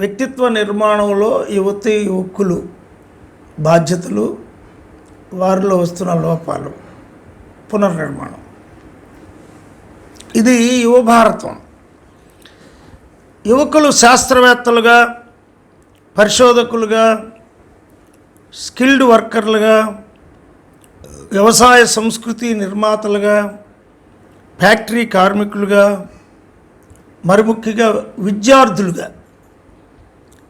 వ్యక్తిత్వ నిర్మాణంలో యువతి యువకులు బాధ్యతలు, వారిలో వస్తున్న లోపాలు, పునర్నిర్మాణం. ఇది యువ భారతం. యువకులు శాస్త్రవేత్తలుగా, పరిశోధకులుగా, స్కిల్డ్ వర్కర్లుగా, వ్యవసాయ సంస్కృతి నిర్మాతలుగా, ఫ్యాక్టరీ కార్మికులుగా, మరి ముఖ్యంగా విద్యార్థులుగా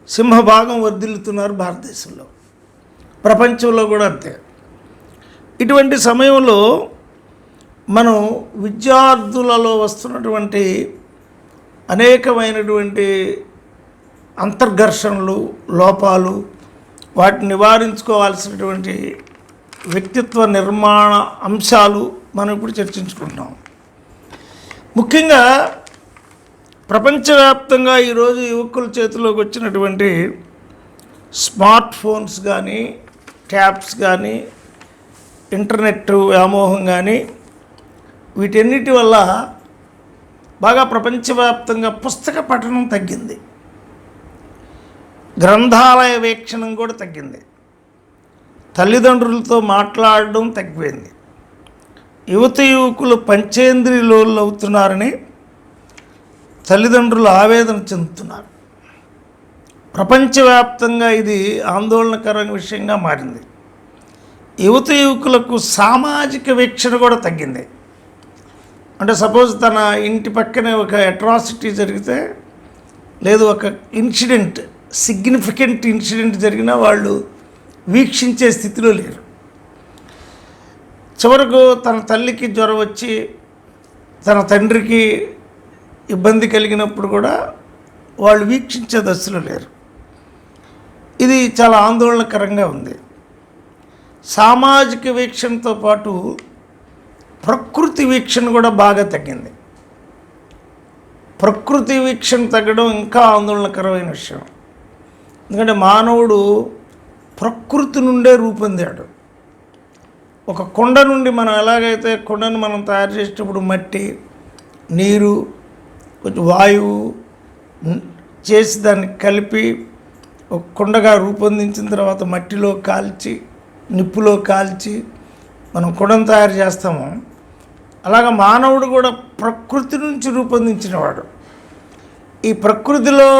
సింహభాగం వర్ధిల్లుతున్నారు భారతదేశంలో, ప్రపంచంలో కూడా అంతే. ఇటువంటి సమయంలో మనం విద్యార్థులలో వస్తున్నటువంటి అనేకమైనటువంటి అంతర్ఘర్షణలు, లోపాలు, వాటిని నివారించుకోవాల్సినటువంటి వ్యక్తిత్వ నిర్మాణ అంశాలు మనం ఇప్పుడు చర్చించుకుంటున్నాం. ముఖ్యంగా ప్రపంచవ్యాప్తంగా ఈరోజు యువకుల చేతిలోకి వచ్చినటువంటి స్మార్ట్ ఫోన్స్ కానీ, ట్యాబ్స్ కానీ, ఇంటర్నెట్ వ్యామోహం కానీ, వీటన్నిటి వల్ల బాగా ప్రపంచవ్యాప్తంగా పుస్తక పఠనం తగ్గింది, గ్రంథాలయ వీక్షణం కూడా తగ్గింది, తల్లిదండ్రులతో మాట్లాడడం తగ్గిపోయింది. యువతి యువకులు పంచేంద్రియులు అవుతున్నారని తల్లిదండ్రులు ఆవేదన చెందుతున్నారు. ప్రపంచవ్యాప్తంగా ఇది ఆందోళనకర విషయంగా మారింది. యువత యువకులకు సామాజిక వీక్షణ కూడా తగ్గింది. అంటే సపోజ్ తన ఇంటి పక్కనే ఒక అట్రాసిటీ జరిగితే, లేదు ఒక ఇన్సిడెంట్, సిగ్నిఫికెంట్ ఇన్సిడెంట్ జరిగినా వాళ్ళు వీక్షించే స్థితిలో లేరు. చివరకు తన తల్లికి జ్వరం వచ్చి తన తండ్రికి ఇబ్బంది కలిగినప్పుడు కూడా వాళ్ళు వీక్షించే దశలో లేరు. ఇది చాలా ఆందోళనకరంగా ఉంది. సామాజిక వీక్షణతో పాటు ప్రకృతి వీక్షణ కూడా బాగా తగ్గింది. ప్రకృతి వీక్షణ తగ్గడం ఇంకా ఆందోళనకరమైన విషయం. ఎందుకంటే మానవుడు ప్రకృతి నుండే రూపొందాడు. ఒక కొండ నుండి మనం ఎలాగైతే కొండను మనం తయారు చేసేటప్పుడు మట్టి, నీరు, కొంచెం వాయువు చేసి దాన్ని కలిపి ఒక కొండగా రూపొందించిన తర్వాత మట్టిలో కాల్చి, నిప్పులో కాల్చి మనం కొండను తయారు చేస్తాము. అలాగా మానవుడు కూడా ప్రకృతి నుంచి రూపొందించినవాడు. ఈ ప్రకృతిలో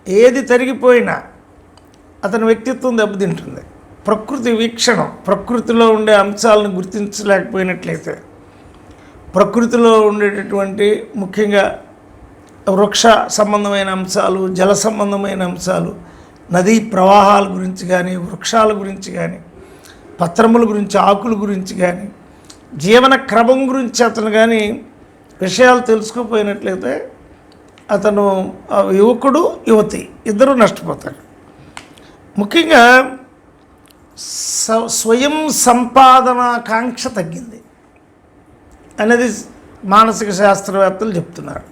ఏది తరిగిపోయినా అతని వ్యక్తిత్వం దెబ్బతింటుంది. ప్రకృతి వీక్షణం, ప్రకృతిలో ఉండే అంశాలను గుర్తించలేకపోయినట్లయితే, ప్రకృతిలో ఉండేటటువంటి ముఖ్యంగా వృక్ష సంబంధమైన అంశాలు, జల సంబంధమైన అంశాలు, నదీ ప్రవాహాల గురించి కానీ, వృక్షాల గురించి కానీ, పత్రముల గురించి, ఆకుల గురించి కానీ, జీవన క్రమం గురించి అతను కానీ విషయాలు తెలుసుకోపోయినట్లయితే అతను యువకుడు, యువతి ఇద్దరూ నష్టపోతారు. ముఖ్యంగా స్వయం సంపాదన కాంక్ష తగ్గింది అనేది మానసిక శాస్త్రవేత్తలు చెప్తున్నారు.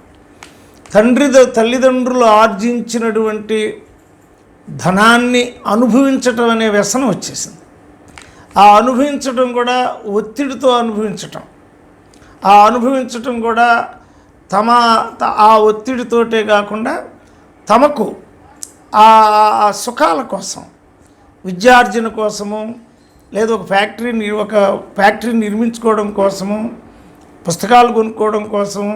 తల్లిదండ్రులు ఆర్జించినటువంటి ధనాన్ని అనుభవించటం అనే వ్యసనం వచ్చేసింది. ఆ అనుభవించటం కూడా ఒత్తిడితో అనుభవించటం, ఆ అనుభవించటం కూడా ఆ ఒత్తిడితోటే కాకుండా తమకు ఆ సుఖాల కోసం, విద్యార్జన కోసము, లేదా ఒక ఫ్యాక్టరీ నిర్మించుకోవడం కోసము, పుస్తకాలు కొనుక్కోవడం కోసము,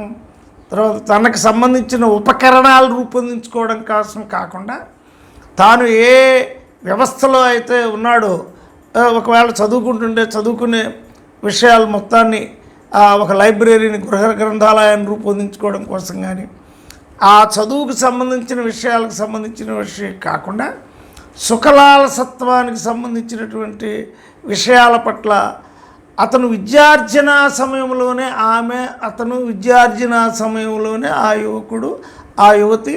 తర్వాత తనకు సంబంధించిన ఉపకరణాలు రూపొందించుకోవడం కోసం కాకుండా, తాను ఏ వ్యవస్థలో అయితే ఉన్నాడో, ఒకవేళ చదువుకునే విషయాలు మొత్తాన్ని ఒక లైబ్రరీని, గృహ గ్రంథాలయాన్ని రూపొందించుకోవడం కోసం కానీ, ఆ చదువుకు సంబంధించిన విషయాలకు సంబంధించిన విషయం కాకుండా సుఖలాలసత్వానికి సంబంధించినటువంటి విషయాల పట్ల అతను విద్యార్జన సమయంలోనే ఆ యువకుడు, ఆ యువతి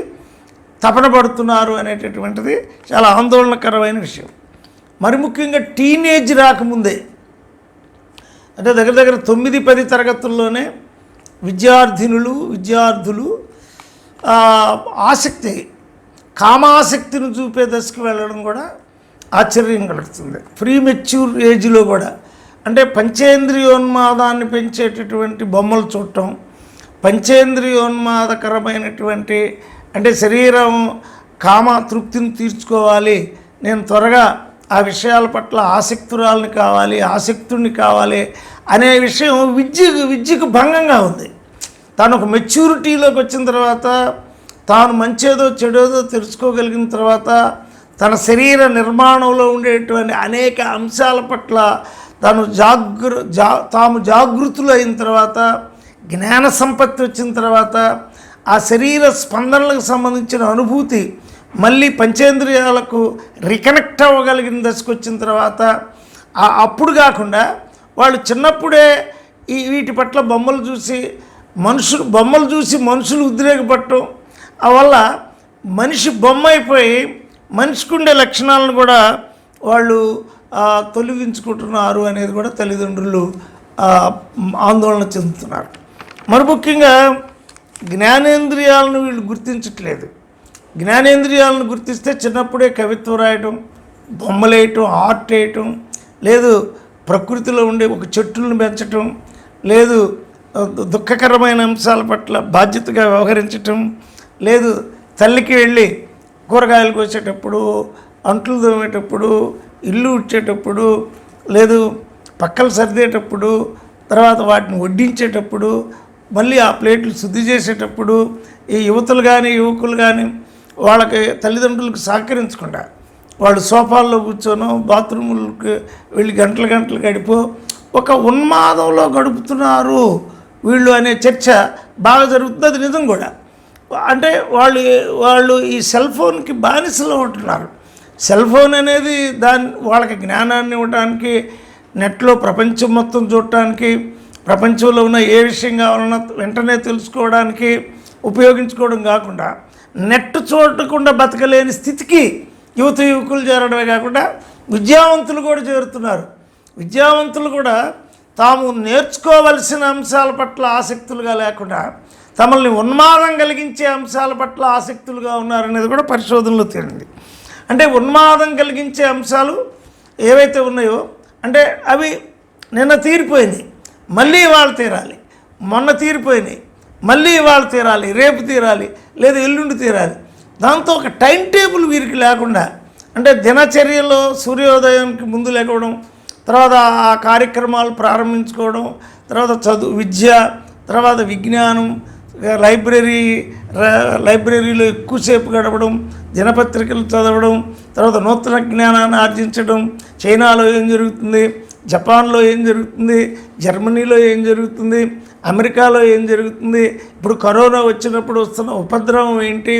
తపన పడుతున్నారు అనేటటువంటిది చాలా ఆందోళనకరమైన విషయం. మరి ముఖ్యంగా టీనేజ్ రాకముందే, అంటే దగ్గర 9-10 తరగతుల్లోనే విద్యార్థులు ఆసక్తి, కామాసక్తిని చూపే దశకు వెళ్ళడం కూడా ఆశ్చర్యం కలుగుతుంది. ప్రీ మెచ్యూర్ ఏజ్లో కూడా, అంటే పంచేంద్రియోన్మాదాన్ని పెంచేటటువంటి బొమ్మలు చూడటం, పంచేంద్రియోన్మాదకరమైనటువంటి, అంటే శరీరం కామ తృప్తిని తీర్చుకోవాలి, నేను త్వరగా ఆ విషయాల పట్ల ఆసక్తురాలని కావాలి, ఆసక్తుడిని కావాలి అనే విషయం విద్యకు భంగంగా ఉంది. తాను ఒక మెచ్యూరిటీలోకి వచ్చిన తర్వాత, తాను మంచేదో చెడేదో తెలుసుకోగలిగిన తర్వాత, తన శరీర నిర్మాణంలో ఉండేటువంటి అనేక అంశాల పట్ల తాము జాగృతులు అయిన తర్వాత, జ్ఞాన సంపత్తి వచ్చిన తర్వాత, ఆ శరీర స్పందనలకు సంబంధించిన అనుభూతి మళ్ళీ పంచేంద్రియాలకు రికనెక్ట్ అవ్వగలిగిన దశకు వచ్చిన తర్వాత, అప్పుడు కాకుండా వాళ్ళు చిన్నప్పుడే వీటి పట్ల బొమ్మలు చూసి మనుషులు ఉద్రేకపడటం వల్ల మనిషి బొమ్మ అయిపోయి మనిషికి ఉండే లక్షణాలను కూడా వాళ్ళు తొలగించుకుంటున్నారు అనేది కూడా తల్లిదండ్రులు ఆందోళన చెందుతున్నారు. మరి ముఖ్యంగా జ్ఞానేంద్రియాలను వీళ్ళు గుర్తించట్లేదు. జ్ఞానేంద్రియాలను గుర్తిస్తే చిన్నప్పుడే కవిత్వం రాయటం, బొమ్మలు వేయటం, ఆర్ట్ వేయటం, లేదు ప్రకృతిలో ఉండే ఒక చెట్టులను పెంచటం, లేదు దుఃఖకరమైన అంశాల పట్ల బాధ్యతగా వ్యవహరించటం, లేదు తల్లికి వెళ్ళి కూరగాయలు కోసేటప్పుడు, అంట్లు తోమేటప్పుడు, ఇల్లు ఉడ్చేటప్పుడు, లేదు పక్కలు సర్దేటప్పుడు, తర్వాత వాటిని వడ్డించేటప్పుడు, మళ్ళీ ఆ ప్లేట్లు శుద్ధి చేసేటప్పుడు ఈ యువతులు కానీ యువకులు కానీ వాళ్ళకి తల్లిదండ్రులకు సహకరించకుండా వాళ్ళు సోఫాల్లో కూర్చోనో బాత్రూములకు వెళ్ళి గంటలు గడిపో ఒక ఉన్మాదంలో గడుపుతున్నారు వీళ్ళు అనే చర్చ బాగా జరుగుతుంది. అది నిజం కూడా. అంటే వాళ్ళు ఈ సెల్ ఫోన్కి బానిసలో ఉంటున్నారు. సెల్ ఫోన్ అనేది వాళ్ళకి జ్ఞానాన్ని ఇవ్వడానికి, నెట్లో ప్రపంచం మొత్తం చూడటానికి, ప్రపంచంలో ఉన్న ఏ విషయం కావాలన్నా వెంటనే తెలుసుకోవడానికి ఉపయోగించుకోవడం కాకుండా, నెట్ చూడకుండా బతకలేని స్థితికి యువకులు చేరడమే కాకుండా విద్యావంతులు కూడా చేరుతున్నారు. విద్యావంతులు కూడా తాము నేర్చుకోవలసిన అంశాల పట్ల ఆసక్తులుగా లేకుండా తమల్ని ఉన్మాదం కలిగించే అంశాల పట్ల ఆసక్తులుగా ఉన్నారనేది కూడా పరిశోధనలో తేలింది. అంటే ఉన్మాదం కలిగించే అంశాలు ఏవైతే ఉన్నాయో అంటే అవి నిన్న తీరిపోయినాయి, మళ్ళీ వాళ్ళు తీరాలి, మొన్న తీరిపోయినాయి, మళ్ళీ వాళ్ళు తీరాలి, రేపు తీరాలి, లేదా ఎల్లుండి తీరాలి. దాంతో ఒక టైం టేబుల్ వీరికి లేకుండా, అంటే దినచర్యలో సూర్యోదయానికి ముందు లేకపోవడం, తర్వాత ఆ కార్యక్రమాలు ప్రారంభించుకోవడం, తర్వాత విద్య, తర్వాత విజ్ఞానం, లైబ్రరీలో ఎక్కువసేపు గడపడం, దినపత్రికలు చదవడం, తర్వాత నూతన జ్ఞానాన్ని ఆర్జించడం, చైనాలో ఏం జరుగుతుంది, జపాన్లో ఏం జరుగుతుంది, జర్మనీలో ఏం జరుగుతుంది, అమెరికాలో ఏం జరుగుతుంది, ఇప్పుడు కరోనా వచ్చినప్పుడు వస్తున్న ఉపద్రవం ఏంటి,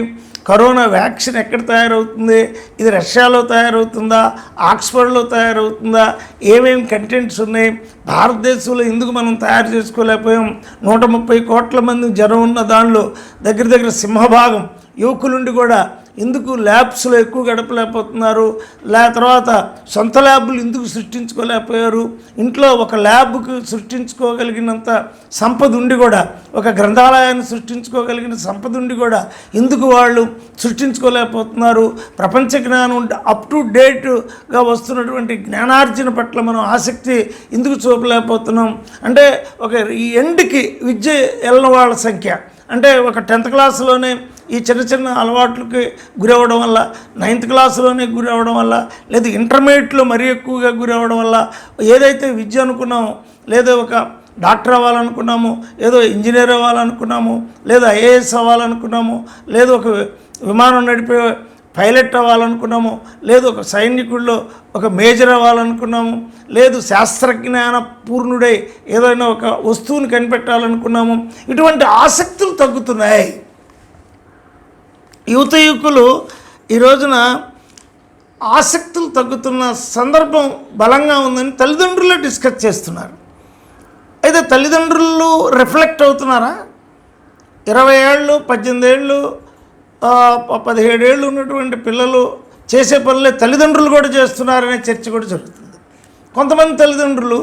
కరోనా వ్యాక్సిన్ ఎక్కడ తయారవుతుంది, ఇది రష్యాలో తయారవుతుందా, ఆక్స్ఫర్డ్లో తయారవుతుందా, ఏమేమి కంటెంట్స్ ఉన్నాయి, భారతదేశంలో ఎందుకు మనం తయారు చేసుకోలేకపోయాం, 130 కోట్ల మంది జనం ఉన్న దానిలో దగ్గర సింహభాగం యువకులుండి కూడా ఎందుకు ల్యాబ్స్లో ఎక్కువ గడపలేకపోతున్నారు, తర్వాత సొంత ల్యాబులు ఎందుకు సృష్టించుకోలేకపోయారు, ఇంట్లో ఒక ల్యాబ్కు సృష్టించుకోగలిగినంత సంపద ఉండి కూడా, ఒక గ్రంథాలయాన్ని సృష్టించుకోగలిగిన సంపద ఉండి కూడా ఎందుకు వాళ్ళు సృష్టించుకోలేకపోతున్నారు, ప్రపంచ జ్ఞానం అప్ టు డేట్గా వస్తున్నటువంటి జ్ఞానార్జన పట్ల మనం ఆసక్తి ఎందుకు చూపలేకపోతున్నాం. అంటే ఒక ఈ ఎండ్కి విద్య వెళ్ళిన వాళ్ళ సంఖ్య, అంటే ఒక 10th క్లాసులోనే ఈ చిన్న అలవాట్లకి గురవడం వల్ల, 9th క్లాసులోనే గురవడం వల్ల, లేదా ఇంటర్మీడియట్లో మరీ ఎక్కువగా గురవడం వల్ల, ఏదైతే విద్య అనుకున్నామో, లేదా ఒక డాక్టర్ అవ్వాలనుకున్నాము, ఏదో ఇంజనీర్ అవ్వాలనుకున్నాము, లేదా ఐఏఎస్ అవ్వాలనుకున్నాము, లేదా ఒక విమానం నడిపే పైలట్ అవ్వాలనుకున్నాము, లేదు ఒక సైనికుల్లో ఒక మేజర్ అవ్వాలనుకున్నాము, లేదు శాస్త్రజ్ఞాన పూర్ణుడై ఏదైనా ఒక వస్తువుని కనిపెట్టాలనుకున్నాము. ఇటువంటి ఆసక్తులు తగ్గుతున్నాయి. యువకులు ఈ రోజున ఆసక్తులు తగ్గుతున్న సందర్భం బలంగా ఉందని తల్లిదండ్రులే డిస్కస్ చేస్తున్నారు. అయితే తల్లిదండ్రులు రిఫ్లెక్ట్ అవుతున్నారా? 20 ఏళ్ళు, 18 ఏళ్ళు, 17 ఏళ్ళు ఉన్నటువంటి పిల్లలు చేసే పనులే తల్లిదండ్రులు కూడా చేస్తున్నారనే చర్చ కూడా జరుగుతుంది. కొంతమంది తల్లిదండ్రులు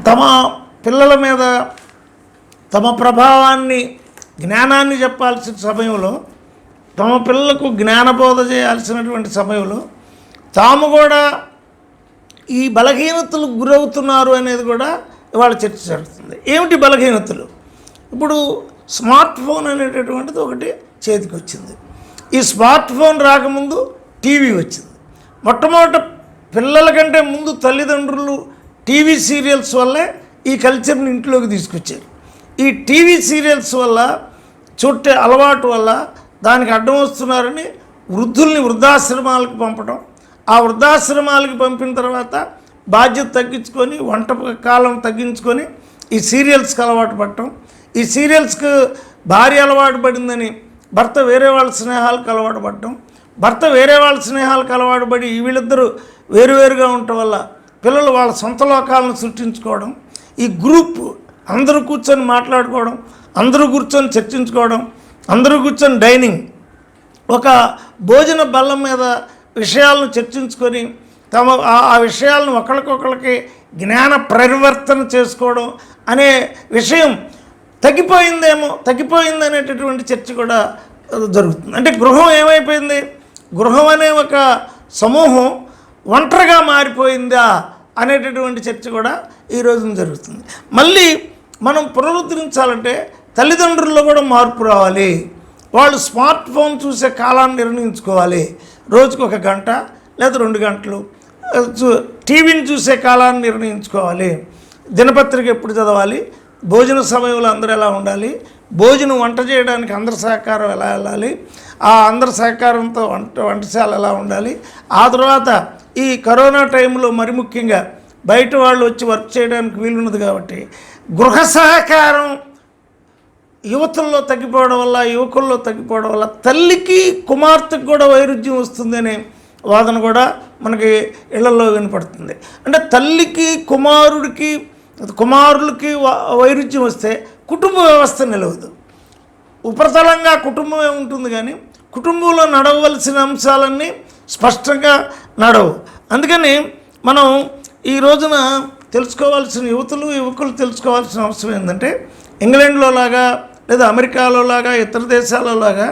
తమ పిల్లల మీద తమ ప్రభావాన్ని, జ్ఞానాన్ని చెప్పాల్సిన సమయంలో, తమ పిల్లలకు జ్ఞానబోధ చేయాల్సినటువంటి సమయంలో తాము కూడా ఈ బలహీనతలకు గురవుతున్నారు అనేది కూడా ఇవాళ చర్చ జరుగుతుంది. ఏమిటి బలహీనతలు? ఇప్పుడు స్మార్ట్ ఫోన్ అనేటటువంటిది ఒకటి చేతికి వచ్చింది. ఈ స్మార్ట్ ఫోన్ రాకముందు టీవీ వచ్చింది. మొట్టమొదట పిల్లల కంటే ముందు తల్లిదండ్రులు టీవీ సీరియల్స్ వల్లే ఈ కల్చర్ని ఇంట్లోకి తీసుకొచ్చారు. ఈ టీవీ సీరియల్స్ వల్ల చుట్టే అలవాటు వల్ల దానికి అడ్డం వస్తున్నారని వృద్ధుల్ని వృద్ధాశ్రమాలకు పంపడం, ఆ వృద్ధాశ్రమాలకు పంపిన తర్వాత బాధ్యత తగ్గించుకొని వంట కాలం తగ్గించుకొని ఈ సీరియల్స్కి అలవాటు పడటం, ఈ సీరియల్స్కి భార్య అలవాటు పడిందని భర్త వేరే వాళ్ళ స్నేహాలకు అలవాటు పడటం, భర్త వేరే వాళ్ళ స్నేహాలకు అలవాటు పడి వీళ్ళిద్దరూ వేరువేరుగా ఉండటం వల్ల పిల్లలు వాళ్ళ సొంత లోకాలను సృష్టించుకోవడం, ఈ గ్రూప్ అందరూ కూర్చొని మాట్లాడుకోవడం, అందరూ కూర్చొని చర్చించుకోవడం, అందరూ కూర్చొని డైనింగ్ ఒక భోజన బల్ల మీద విషయాలను చర్చించుకొని ఆ విషయాలను ఒకరికొకరికి జ్ఞాన పరివర్తన చేసుకోవడం అనే విషయం తగ్గిపోయింది అనేటటువంటి చర్చ కూడా జరుగుతుంది. అంటే గృహం ఏమైపోయింది, గృహం అనే ఒక సమూహం ఒంటరిగా మారిపోయిందా అనేటటువంటి చర్చ కూడా ఈ రోజున జరుగుతుంది. మళ్ళీ మనం పునరుద్ధరించాలంటే తల్లిదండ్రుల్లో కూడా మార్పు రావాలి. వాళ్ళు స్మార్ట్ ఫోన్ చూసే కాలాన్ని నిర్ణయించుకోవాలి. రోజుకు 1 గంట లేదా 2 గంటలు టీవీని చూసే కాలాన్ని నిర్ణయించుకోవాలి. దినపత్రిక ఎప్పుడు చదవాలి, భోజన సమయంలో అందరూ ఎలా ఉండాలి, భోజనం వంట చేయడానికి అందరి సహకారం ఎలా వెళ్ళాలి, ఆ అందరి సహకారంతో వంటశాల ఎలా ఉండాలి. ఆ తర్వాత ఈ కరోనా టైంలో మరి ముఖ్యంగా బయట వాళ్ళు వచ్చి వర్క్ చేయడానికి వీలున్నది కాబట్టి గృహ సహకారం యువతుల్లో తగ్గిపోవడం వల్ల, యువకుల్లో తగ్గిపోవడం వల్ల తల్లికి కుమార్తెకు కూడా వైరుధ్యం వస్తుందనే వాదన కూడా మనకి ఇళ్లలో వినపడుతుంది. అంటే తల్లికి కుమారులకి వైరుధ్యం వస్తే కుటుంబ వ్యవస్థ నిలవదు. ఉపరితలంగా కుటుంబమే ఉంటుంది కానీ కుటుంబంలో నడవలసిన అంశాలన్నీ స్పష్టంగా నడవు. అందుకని మనం ఈ రోజున తెలుసుకోవాల్సిన యువకులు తెలుసుకోవాల్సిన అవసరం ఏంటంటే ఇంగ్లాండ్లో లాగా లేదా అమెరికాలో లాగా ఇతర దేశాలలో లాగా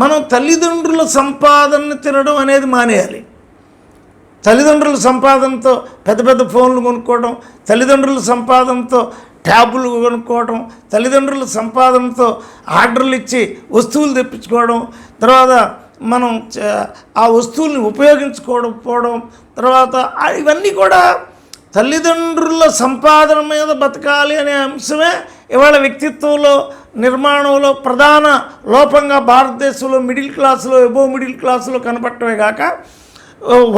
మనం తల్లిదండ్రుల సంపాదనని తినడం అనేది మానేయాలి. తల్లిదండ్రుల సంపాదనతో పెద్ద పెద్ద ఫోన్లు కొనుక్కోవడం, తల్లిదండ్రుల సంపాదనతో ట్యాబులు కొనుక్కోవడం, తల్లిదండ్రుల సంపాదనతో ఆర్డర్లు ఇచ్చి వస్తువులు తెప్పించుకోవడం, తర్వాత మనం ఆ వస్తువుల్ని ఉపయోగించుకోవడం, తర్వాత ఇవన్నీ కూడా తల్లిదండ్రుల సంపాదన మీద బతకాలి అనే అంశమే ఇవాళ వ్యక్తిత్వంలో నిర్మాణంలో ప్రధాన లోపంగా భారతదేశంలో మిడిల్ క్లాసులో ఎబో మిడిల్ క్లాసులో కనపడటమే కాక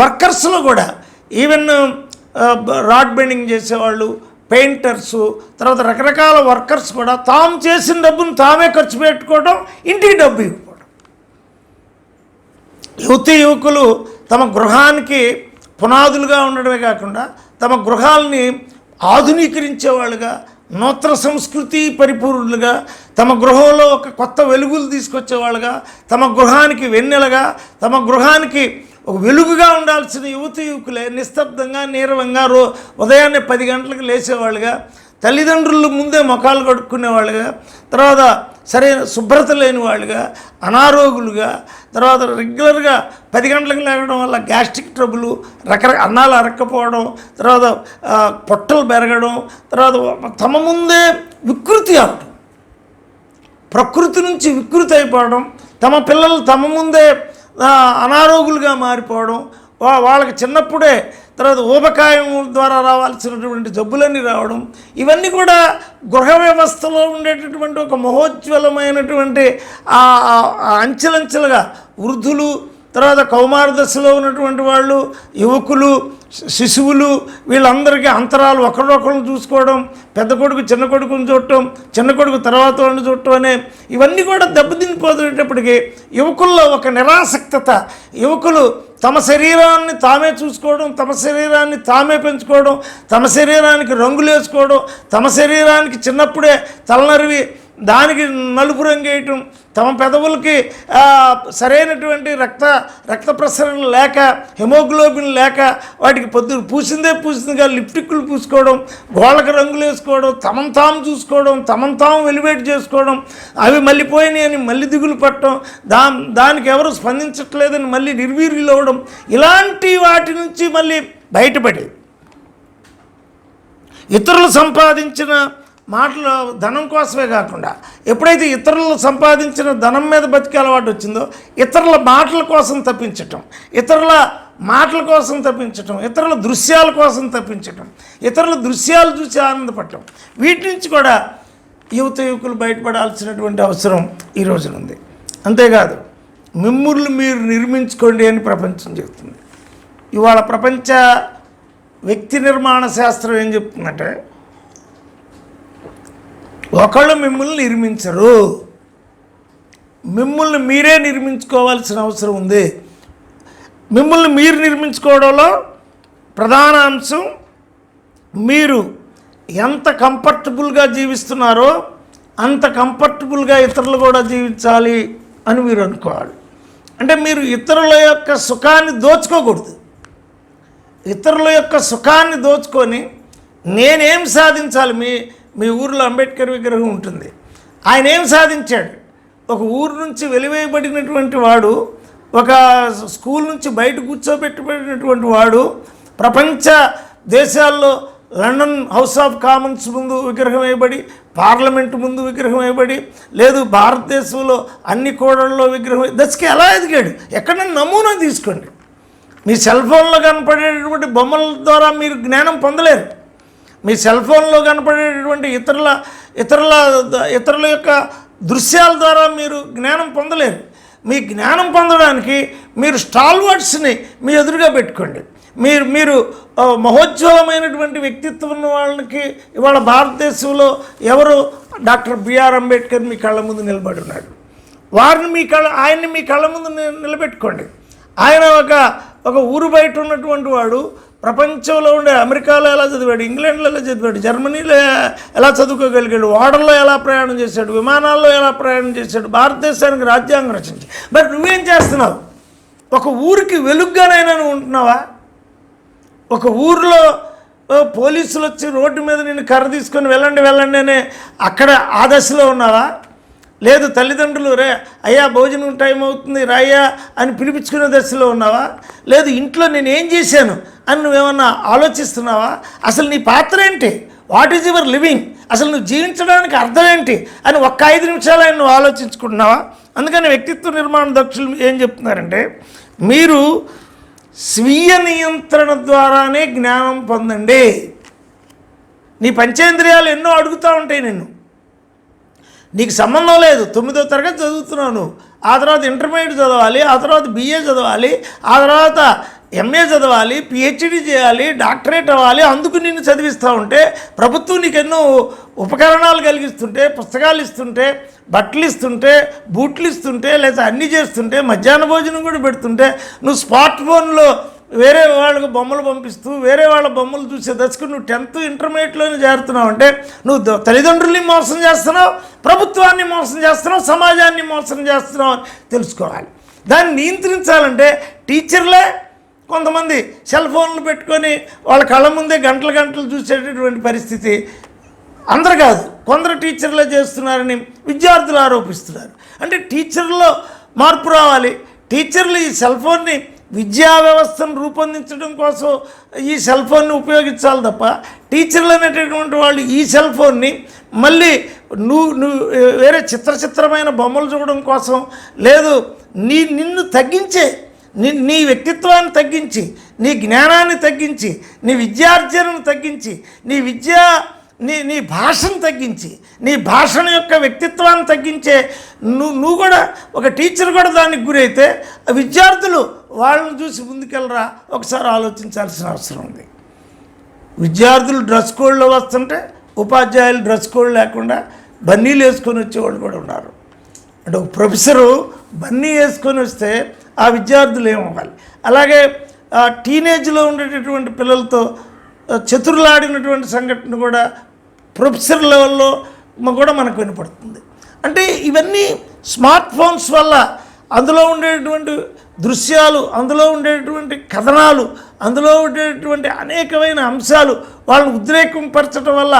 వర్కర్స్లో కూడా ఈవెన్ రాడ్ బెండింగ్ చేసేవాళ్ళు, పెయింటర్సు, తర్వాత రకరకాల వర్కర్స్ కూడా తాము చేసిన డబ్బును తామే ఖర్చు పెట్టుకోవడం, ఇంటికి డబ్బు ఇవ్వడం. యువకులు తమ గృహానికి పునాదులుగా ఉండడమే కాకుండా తమ గృహాలని ఆధునీకరించేవాళ్ళుగా, నూతన సంస్కృతి పరిపూర్ణులుగా, తమ గృహంలో ఒక కొత్త వెలుగులు తీసుకొచ్చేవాళ్ళుగా, తమ గృహానికి వెన్నెలగా, తమ గృహానికి ఒక వెలుగుగా ఉండాల్సిన యువకులే నిస్తబ్దంగా నీరవంగా ఉదయాన్నే 10 గంటలకు లేచేవాళ్ళుగా, తల్లిదండ్రులు ముందే ముఖాలు కడుక్కునేవాళ్ళుగా, తర్వాత సరైన శుభ్రత లేని వాళ్ళుగా, అనారోగులుగా, తర్వాత రెగ్యులర్గా 10 గంటలకు లేవడం వల్ల గ్యాస్ట్రిక్ ట్రబుల్, అన్నాలు అరక్కపోవడం, తర్వాత పొట్టలు పెరగడం, తర్వాత తమ ముందే వికృతి అవడం, ప్రకృతి నుంచి వికృతి అయిపోవడం, తమ పిల్లలు తమ ముందే అనారోగులుగా మారిపోవడం, వాళ్ళకి చిన్నప్పుడే తర్వాత ఊబకాయం ద్వారా రావాల్సినటువంటి జబ్బులన్నీ రావడం, ఇవన్నీ కూడా గృహ వ్యవస్థలో ఉండేటటువంటి ఒక మహోజ్వలమైనటువంటి అంచెలంచెలుగా వృద్ధులు, తర్వాత కౌమార దశలో ఉన్నటువంటి వాళ్ళు, యువకులు, శిశువులు, వీళ్ళందరికీ అంతరాలు ఒకరినొకరు చూసుకోవడం, పెద్ద కొడుకు చిన్న కొడుకుని చూడటం, చిన్న కొడుకు తర్వాత వాడిని చూడటం అనే ఇవన్నీ కూడా దెబ్బతినిపోతున్నప్పటికీ యువకుల్లో ఒక నిరాసక్తత, యువకులు తమ శరీరాన్ని తామే చూసుకోవడం, తమ శరీరాన్ని తామే పెంచుకోవడం, తమ శరీరానికి రంగులు వేసుకోవడం, తమ శరీరానికి చిన్నప్పుడే తలనరివి దానికి నలుపు రంగు వేయటం, తమ పెదవులకి సరైనటువంటి రక్త ప్రసరణ లేక, హెమోగ్లోబిన్ లేక వాటికి పూసిందిగా లిప్టిక్లు పూసుకోవడం, గోళ్ళకి రంగులు వేసుకోవడం, తమను తాము చూసుకోవడం, తమను తాము వెలివేట్ చేసుకోవడం, అవి మళ్ళీ పోయినాయి అని మళ్ళీ దిగులు పట్టడం, దానికి ఎవరు స్పందించట్లేదని మళ్ళీ నిర్వీర్యులు అవ్వడం, ఇలాంటి వాటి నుంచి మళ్ళీ బయటపడి ఇతరులు సంపాదించిన మాటలు ధనం కోసమే కాకుండా ఎప్పుడైతే ఇతరులు సంపాదించిన ధనం మీద బతికే అలవాటు వచ్చిందో ఇతరుల మాటల కోసం తప్పించటం, ఇతరుల మాటల కోసం తప్పించటం, ఇతరుల దృశ్యాల కోసం తప్పించటం, ఇతరుల దృశ్యాలు చూసి ఆనందపడటం, వీటి నుంచి కూడా యువకులు బయటపడాల్సినటువంటి అవసరం ఈ రోజున ఉంది. అంతేకాదు మిమ్ముల్ని మీరు నిర్మించుకోండి అని ప్రపంచం చెబుతుంది. ఇవాళ ప్రపంచ వ్యక్తి నిర్మాణ శాస్త్రం ఏం చెప్తుందంటే ఒకళ్ళు మిమ్మల్ని నిర్మించరు, మిమ్మల్ని మీరే నిర్మించుకోవాల్సిన అవసరం ఉంది. మిమ్మల్ని మీరు నిర్మించుకోవడంలో ప్రధాన అంశం మీరు ఎంత కంఫర్టబుల్గా జీవిస్తున్నారో అంత కంఫర్టబుల్గా ఇతరులు కూడా జీవించాలి అని మీరు అనుకోవాలి. అంటే మీరు ఇతరుల యొక్క సుఖాన్ని దోచుకోకూడదు. ఇతరుల యొక్క సుఖాన్ని దోచుకొని నేనేం సాధించాలి. మీ ఊరిలో అంబేద్కర్ విగ్రహం ఉంటుంది. ఆయన ఏం సాధించాడు? ఒక ఊరు నుంచి వెలివేయబడినటువంటి వాడు, ఒక స్కూల్ నుంచి బయట కూర్చోబెట్టబడినటువంటి వాడు, ప్రపంచ దేశాల్లో లండన్ హౌస్ ఆఫ్ కామన్స్ ముందు విగ్రహం వేయబడి, పార్లమెంటు ముందు విగ్రహం వేయబడి, లేదు భారతదేశంలో అన్ని కోడళ్ళలో విగ్రహం దశకి ఎలా ఎదిగాడు? ఎక్కడైనా నమూనా తీసుకోండి. మీ సెల్ ఫోన్లో కనపడేటటువంటి బొమ్మల ద్వారా మీరు జ్ఞానం పొందలేరు. మీ సెల్ ఫోన్లో కనపడేటటువంటి ఇతరుల యొక్క దృశ్యాల ద్వారా మీరు జ్ఞానం పొందలేరు. మీ జ్ఞానం పొందడానికి మీరు స్టాల్వర్డ్స్ని మీ ఎదురుగా పెట్టుకోండి. మీరు మహోజ్వలమైనటువంటి వ్యక్తిత్వం ఉన్న వాళ్ళకి ఇవాళ భారతదేశంలో ఎవరు? డాక్టర్ బిఆర్ అంబేద్కర్ మీ కళ్ళ ముందు నిలబడి ఉన్నాడు. ఆయన్ని మీ కళ్ళ ముందు నిలబెట్టుకోండి. ఆయన ఒక ఊరు బయట ఉన్నటువంటి వాడు, ప్రపంచంలో ఉండే అమెరికాలో ఎలా చదివాడు, ఇంగ్లాండ్లో ఎలా చదివాడు, జర్మనీలో ఎలా చదువుకోగలిగాడు, ఓడల్లో ఎలా ప్రయాణం చేశాడు, విమానాల్లో ఎలా ప్రయాణం చేశాడు, భారతదేశానికి రాజ్యాంగం రచించి. మరి నువ్వేం చేస్తున్నావు? ఒక ఊరికి వెలుగ్గానైనా నువ్వు ఉంటున్నావా? ఒక ఊరిలో పోలీసులు వచ్చి రోడ్డు మీద నేను కర్ర తీసుకొని వెళ్ళండి అనే అక్కడ ఆ దశలో ఉన్నావా? లేదు తల్లిదండ్రులు రే అయ్యా భోజనం టైం అవుతుంది రాయ్యా అని పిలిపించుకునే దశలో ఉన్నావా? లేదు ఇంట్లో నేను ఏం చేశాను అని నువ్వేమన్నా ఆలోచిస్తున్నావా? అసలు నీ పాత్ర ఏంటి? What is your living? అసలు నువ్వు జీవించడానికి అర్థం ఏంటి అని ఒక్క 5 నిమిషాలు ఆయన నువ్వు ఆలోచించుకుంటున్నావా? అందుకని వ్యక్తిత్వ నిర్మాణ దక్షులు ఏం చెప్తున్నారంటే మీరు స్వీయ నియంత్రణ ద్వారానే జ్ఞానం పొందండి. నీ పంచేంద్రియాలు ఎన్నో అడుగుతూ ఉంటాయి నిన్ను. నీకు సంబంధం లేదు, 9వ తరగతి చదువుతున్నాను, ఆ తర్వాత ఇంటర్మీడియట్ చదవాలి, ఆ తర్వాత BA చదవాలి, ఆ తర్వాత MA చదవాలి, PhD చేయాలి, డాక్టరేట్ అవ్వాలి. అందుకు నిన్ను చదివిస్తూ ఉంటే ప్రభుత్వం నీకు ఎన్నో ఉపకరణాలు కలిగిస్తుంటే, పుస్తకాలు ఇస్తుంటే, బట్టలు ఇస్తుంటే, బూట్లు ఇస్తుంటే, లేదా అన్నీ చేస్తుంటే, మధ్యాహ్న భోజనం కూడా పెడుతుంటే నువ్వు స్మార్ట్ ఫోన్లో వేరే వాళ్ళకు బొమ్మలు పంపిస్తూ వేరే వాళ్ళ బొమ్మలు చూసే దశకు నువ్వు 10th ఇంటర్మీడియట్లోనే చేరుతున్నావు అంటే నువ్వు తల్లిదండ్రుల్ని మోసం చేస్తున్నావు, ప్రభుత్వాన్ని మోసం చేస్తున్నావు, సమాజాన్ని మోసం చేస్తున్నావు అని తెలుసుకోవాలి. దాన్ని నియంత్రించాలంటే టీచర్లే కొంతమంది సెల్ ఫోన్లు పెట్టుకొని వాళ్ళ కళ్ళ ముందే గంటలు చూసేటటువంటి పరిస్థితి. అందరు కాదు, కొందరు టీచర్లే చేస్తున్నారని విద్యార్థులు ఆరోపిస్తున్నారు. అంటే టీచర్లో మార్పు రావాలి. టీచర్లు ఈ సెల్ ఫోన్ని విద్యా వ్యవస్థను రూపొందించడం కోసం ఈ సెల్ ఫోన్ని ఉపయోగించాలి తప్ప టీచర్లు అనేటటువంటి వాళ్ళు ఈ సెల్ ఫోన్ని మళ్ళీ నువ్వు వేరే చిత్రమైన బొమ్మలు చూడడం కోసం, లేదు నిన్ను తగ్గించే నీ వ్యక్తిత్వాన్ని తగ్గించి, నీ జ్ఞానాన్ని తగ్గించి, నీ విద్యార్జనను తగ్గించి, నీ భాషను తగ్గించి, నీ భాషణ యొక్క వ్యక్తిత్వాన్ని తగ్గించే నువ్వు కూడా ఒక టీచర్ కూడా దానికి గురైతే విద్యార్థులు వాళ్ళని చూసి ముందుకెళ్ళరా ఒకసారి ఆలోచించాల్సిన అవసరం ఉంది. విద్యార్థులు డ్రెస్ కోడ్లో వస్తుంటే ఉపాధ్యాయులు డ్రెస్ కోడ్ లేకుండా బన్నీలు వేసుకొని వచ్చేవాళ్ళు కూడా ఉన్నారు. అంటే ఒక ప్రొఫెసరు బన్నీ వేసుకొని వస్తే ఆ విద్యార్థులు ఏమవ్వాలి? అలాగే టీనేజ్లో ఉండేటటువంటి పిల్లలతో చతురులాడినటువంటి సంఘటన కూడా ప్రొఫెసర్ లెవెల్లో కూడా మనకు వినపడుతుంది. అంటే ఇవన్నీ స్మార్ట్ ఫోన్స్ వల్ల అందులో ఉండేటువంటి దృశ్యాలు, అందులో ఉండేటువంటి కథనాలు, అందులో ఉండేటువంటి అనేకమైన అంశాలు వాళ్ళని ఉద్రేకంపరచడం వల్ల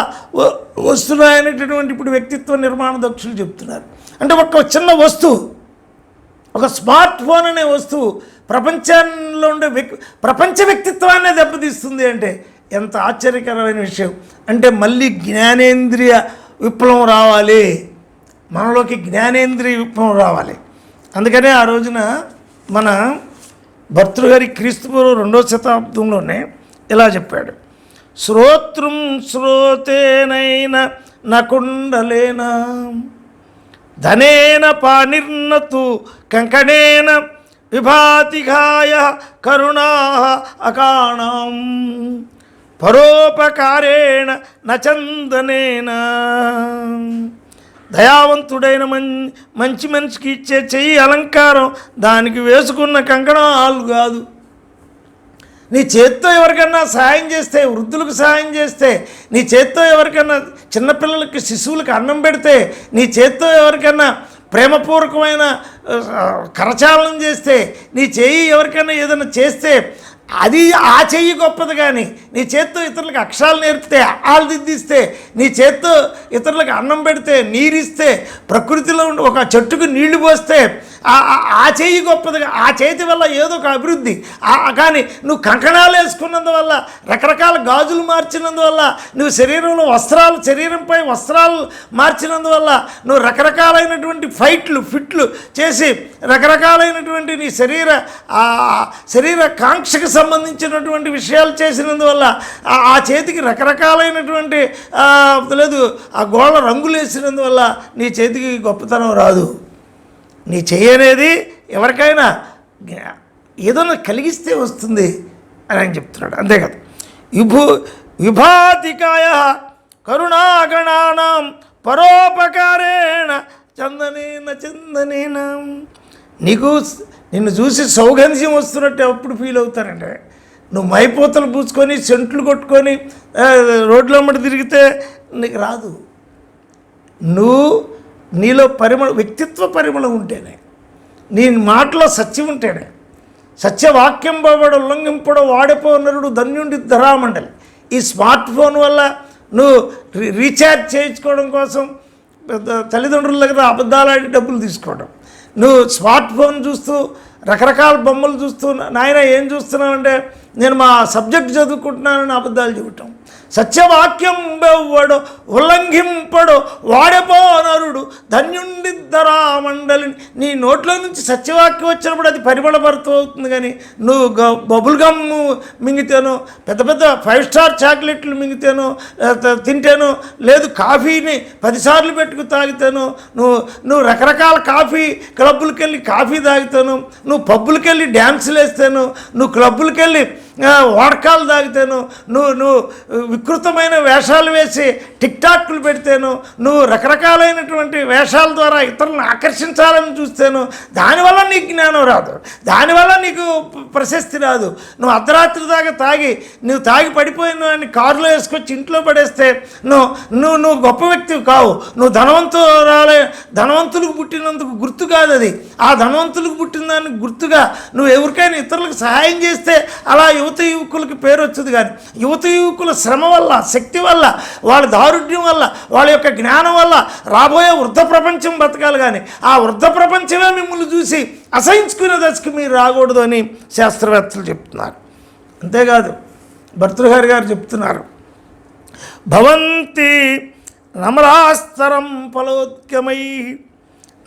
వస్తున్నాయనేటటువంటి ఇప్పుడు వ్యక్తిత్వ నిర్మాణ దక్షులు చెప్తున్నారు. అంటే ఒక చిన్న వస్తువు, ఒక స్మార్ట్ ఫోన్ అనే వస్తువు ప్రపంచంలో ఉండే ప్రపంచ వ్యక్తిత్వాన్నే దెబ్బతీస్తుంది అంటే ఎంత ఆశ్చర్యకరమైన విషయం. అంటే మళ్ళీ జ్ఞానేంద్రియ విప్లవం రావాలి, మనలోకి జ్ఞానేంద్రియ విప్లవం రావాలి. అందుకనే ఆ రోజున మన భర్తృహరి క్రీస్తుపూర్వం 2వ శతాబ్దంలోనే ఇలా చెప్పాడు, శ్రోత్రం శ్రోతేనైన నకుండలేన ధనేన పానిర్నతు కంకణేన విభాతిఘాయ కరుణా అకాణం పరోపకారేణ నచందనేన. దయావంతుడైన మంచి మనిషికి ఇచ్చే చెయ్యి అలంకారం, దానికి వేసుకున్న కంకణాలు కాదు. నీ చేత్తో ఎవరికన్నా సహాయం చేస్తే, వృద్ధులకు సహాయం చేస్తే, నీ చేత్తో ఎవరికన్నా చిన్నపిల్లలకి శిశువులకు అన్నం పెడితే, నీ చేత్తో ఎవరికన్నా ప్రేమపూర్వకమైన కరచాలనం చేస్తే, నీ చెయ్యి ఎవరికైనా ఏదైనా చేస్తే అది ఆ చెయ్యి గొప్పది. కానీ నీ చేత్తో ఇతరులకు అక్షరాలు నేర్పితే, ఆలు దిద్దిస్తే, నీ చేత్తో ఇతరులకు అన్నం పెడితే, నీరిస్తే, ప్రకృతిలో ఉండి ఒక చెట్టుకు నీళ్లు పోస్తే ఆ చెయ్యి గొప్పదిగా, ఆ చేతి వల్ల ఏదో ఒక అభివృద్ధి. కానీ నువ్వు కంకణాలు వేసుకున్నందువల్ల, రకరకాల గాజులు మార్చినందువల్ల, నువ్వు శరీరంపై వస్త్రాలు మార్చినందువల్ల, నువ్వు రకరకాలైనటువంటి ఫిట్లు చేసి రకరకాలైనటువంటి నీ శరీర కాంక్షకు సంబంధించినటువంటి విషయాలు చేసినందువల్ల, ఆ చేతికి రకరకాలైనటువంటి లేదు ఆ గోళ్ళ రంగులు వేసినందువల్ల నీ చేతికి గొప్పతనం రాదు. నీ చెయ్యి అనేది ఎవరికైనా ఏదైనా కలిగిస్తే వస్తుంది అని ఆయన చెప్తున్నాడు. అంతేకాదు, విభాతికాయ కరుణాగణానాం పరోపకారేణ చందనేన. నిన్ను చూసి సౌగంధ్యం వస్తున్నట్టు ఎప్పుడు ఫీల్ అవుతారంటే, నువ్వు మైపోతలు పూసుకొని సెంట్లు కొట్టుకొని రోడ్ల వెంబడి తిరిగితే నీకు రాదు. నీలో వ్యక్తిత్వ పరిమళం ఉంటేనే, నీ మాటలో సత్యం ఉంటేనే. సత్యవాక్యం బాబడు ఉల్లంఘింపడు వాడిపో నరుడు ధన్యుండి ధరామండలి. ఈ స్మార్ట్ ఫోన్ వల్ల నువ్వు రీఛార్జ్ చేయించుకోవడం కోసం తల్లిదండ్రుల దగ్గర అబద్ధాలాడి డబ్బులు తీసుకోవడం, నువ్వు స్మార్ట్ ఫోన్ చూస్తూ రకరకాల బొమ్మలు చూస్తూ, నాయన ఏం చూస్తున్నావంటే నేను మా సబ్జెక్ట్ చదువుకుంటున్నానని అబద్ధాలు చెప్పటం. సత్యవాక్యం బెవ్వడు ఉల్లంఘింపడు వాడెపో నరుడు ధన్యుండి ధరామండలి. నీ నోట్లో నుంచి సత్యవాక్యం వచ్చినప్పుడు అది పరిమళభరితం అవుతుంది. కానీ నువ్వు బబుల్ గమ్ మింగితేనో, పెద్ద పెద్ద 5 స్టార్ చాక్లెట్లు మింగితేనో తింటేనో, లేదు కాఫీని 10 సార్లు పెట్టుకు తాగితేనో, నువ్వు రకరకాల కాఫీ క్లబ్బులకి వెళ్ళి కాఫీ తాగితేనో, నువ్వు పబ్బులకి వెళ్ళి డ్యాన్సులు వేస్తేనో, నువ్వు క్లబ్బులకి వెళ్ళి వాడకాలు తాగితేను, నువ్వు వికృతమైన వేషాలు వేసి టిక్టాక్లు పెడితేను, నువ్వు రకరకాలైనటువంటి వేషాల ద్వారా ఇతరులను ఆకర్షించాలని చూస్తేను, దానివల్ల నీకు జ్ఞానం రాదు, దానివల్ల నీకు ప్రశస్తి రాదు. నువ్వు అర్ధరాత్రి దాకా నువ్వు తాగి పడిపోయిన అని కారులో వేసుకొచ్చి ఇంట్లో పడేస్తే నువ్వు గొప్ప వ్యక్తివి కావు. నువ్వు ధనవంతులకు పుట్టినందుకు గుర్తు కాదు అది. ఆ ధనవంతులకు పుట్టిన దానికి గుర్తుగా నువ్వు ఎవరికైనా ఇతరులకు సహాయం చేస్తే అలా యువకులకి పేరు వచ్చేది. కానీ యువకుల శ్రమ వల్ల, శక్తి వల్ల, వాళ్ళ దారుఢ్యం వల్ల, వాళ్ళ యొక్క జ్ఞానం వల్ల రాబోయే వృద్ధ ప్రపంచం బతకాలి. కానీ ఆ వృద్ధ ప్రపంచమే మిమ్మల్ని చూసి అసహించుకునే దశకి మీరు రాకూడదు అని శాస్త్రవేత్తలు చెప్తున్నారు. అంతేకాదు, భర్తృహరి గారు చెప్తున్నారు, భవంతి నమరాస్తరం ఫలోద్గమై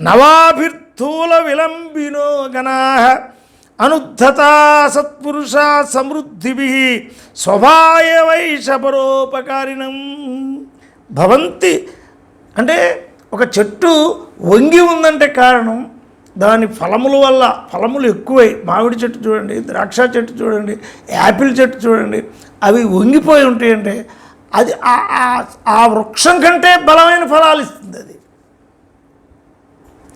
నవాభిర్థూల విలంబినో గణాః అనుద్ధత సత్పురుష సమృద్ధిభి స్వభాయవైష పరోపకారిణం. భవంతి అంటే ఒక చెట్టు వంగి ఉందంటే కారణం దాని ఫలముల వల్ల. ఫలములు ఎక్కువై, మామిడి చెట్టు చూడండి, ద్రాక్ష చెట్టు చూడండి, యాపిల్ చెట్టు చూడండి, అవి వంగిపోయి ఉంటాయంటే అది ఆ వృక్షం కంటే బలమైన ఫలాలు ఇస్తుంది. అది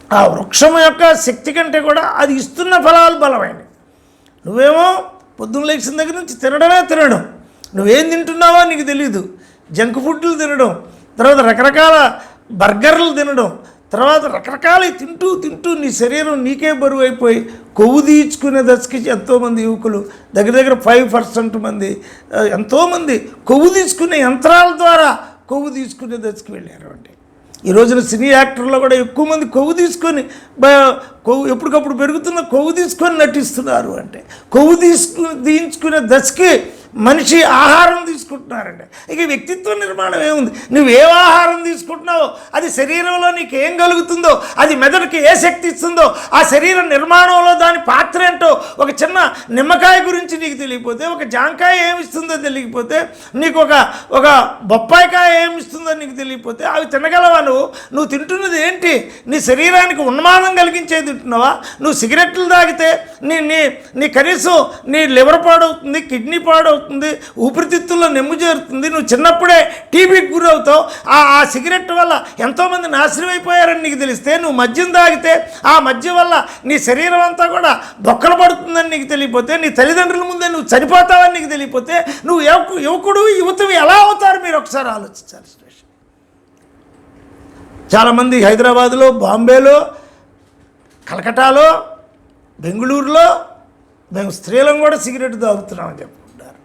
ఆ వృక్షం యొక్క శక్తి కంటే కూడా అది ఇస్తున్న ఫలాలు బలమైనవి. నువ్వేమో పొద్దున్న లేచిన దగ్గర నుంచి తినడం, నువ్వేం తింటున్నావో నీకు తెలీదు. జంక్ ఫుడ్లు తినడం, తర్వాత రకరకాల బర్గర్లు తినడం, తర్వాత రకరకాల తింటూ నీ శరీరం నీకే బరువు అయిపోయి కొవ్వు తీర్చుకునే దశకి ఎంతోమంది యువకులు, దగ్గర 5% మంది, ఎంతోమంది కొవ్వు తీసుకునే యంత్రాల ద్వారా కొవ్వు తీసుకునే దశకి వెళ్ళారు. అంటే ఈ రోజున సినీ యాక్టర్లో కూడా ఎక్కువ మంది కొవ్వు తీసుకొని ఎప్పటికప్పుడు పెరుగుతున్న కొవ్వు తీసుకొని నటిస్తున్నారు. అంటే కొవ్వు తీయించుకునే దశకి మనిషి ఆహారం తీసుకుంటున్నారండి. ఇక వ్యక్తిత్వ నిర్మాణం ఏముంది? నువ్వు ఏ ఆహారం తీసుకుంటున్నావో అది శరీరంలో నీకు ఏం కలుగుతుందో, అది మెదడుకి ఏ శక్తి ఇస్తుందో, ఆ శరీర నిర్మాణంలో దాని పాత్ర ఏంటో, ఒక చిన్న నిమ్మకాయ గురించి నీకు తెలియకపోతే, ఒక జాంకాయ ఏమిస్తుందో తెలియకపోతే, నీకు ఒక బొప్పాయికాయ ఏమిస్తుందో నీకు తెలియకపోతే అవి తినగలవా? నువ్వు తింటున్నది ఏంటి? నీ శరీరానికి ఉన్మాదం కలిగించేది తింటున్నావా? నువ్వు సిగరెట్లు తాగితే నీ కనీసం నీ లివర్ పాడవుతుంది, కిడ్నీ పాడవుతుంది, ఊపిరితిత్తుల్లో నెమ్ము చేరుతుంది, నువ్వు చిన్నప్పుడే టీబీకి గురవుతావు. ఆ సిగరెట్ వల్ల ఎంతోమంది నాశనం అయిపోయారని నీకు తెలిస్తే, నువ్వు మద్యం తాగితే ఆ మద్యం వల్ల నీ శరీరం అంతా కూడా బొక్కలు పడుతుందని నీకు తెలియపోతే, నీ తల్లిదండ్రుల ముందే నువ్వు చనిపోతావని నీకు తెలియపోతే, నువ్వు యువకుడు యువతవి ఎలా అవుతారు? మీరు ఒకసారి ఆలోచించాలి. చాలామంది హైదరాబాదులో, బాంబేలో, కలకటాలో, బెంగళూరులో మేము స్త్రీలను కూడా సిగరెట్ తాగుతున్నామని చెప్పుకుంటారు.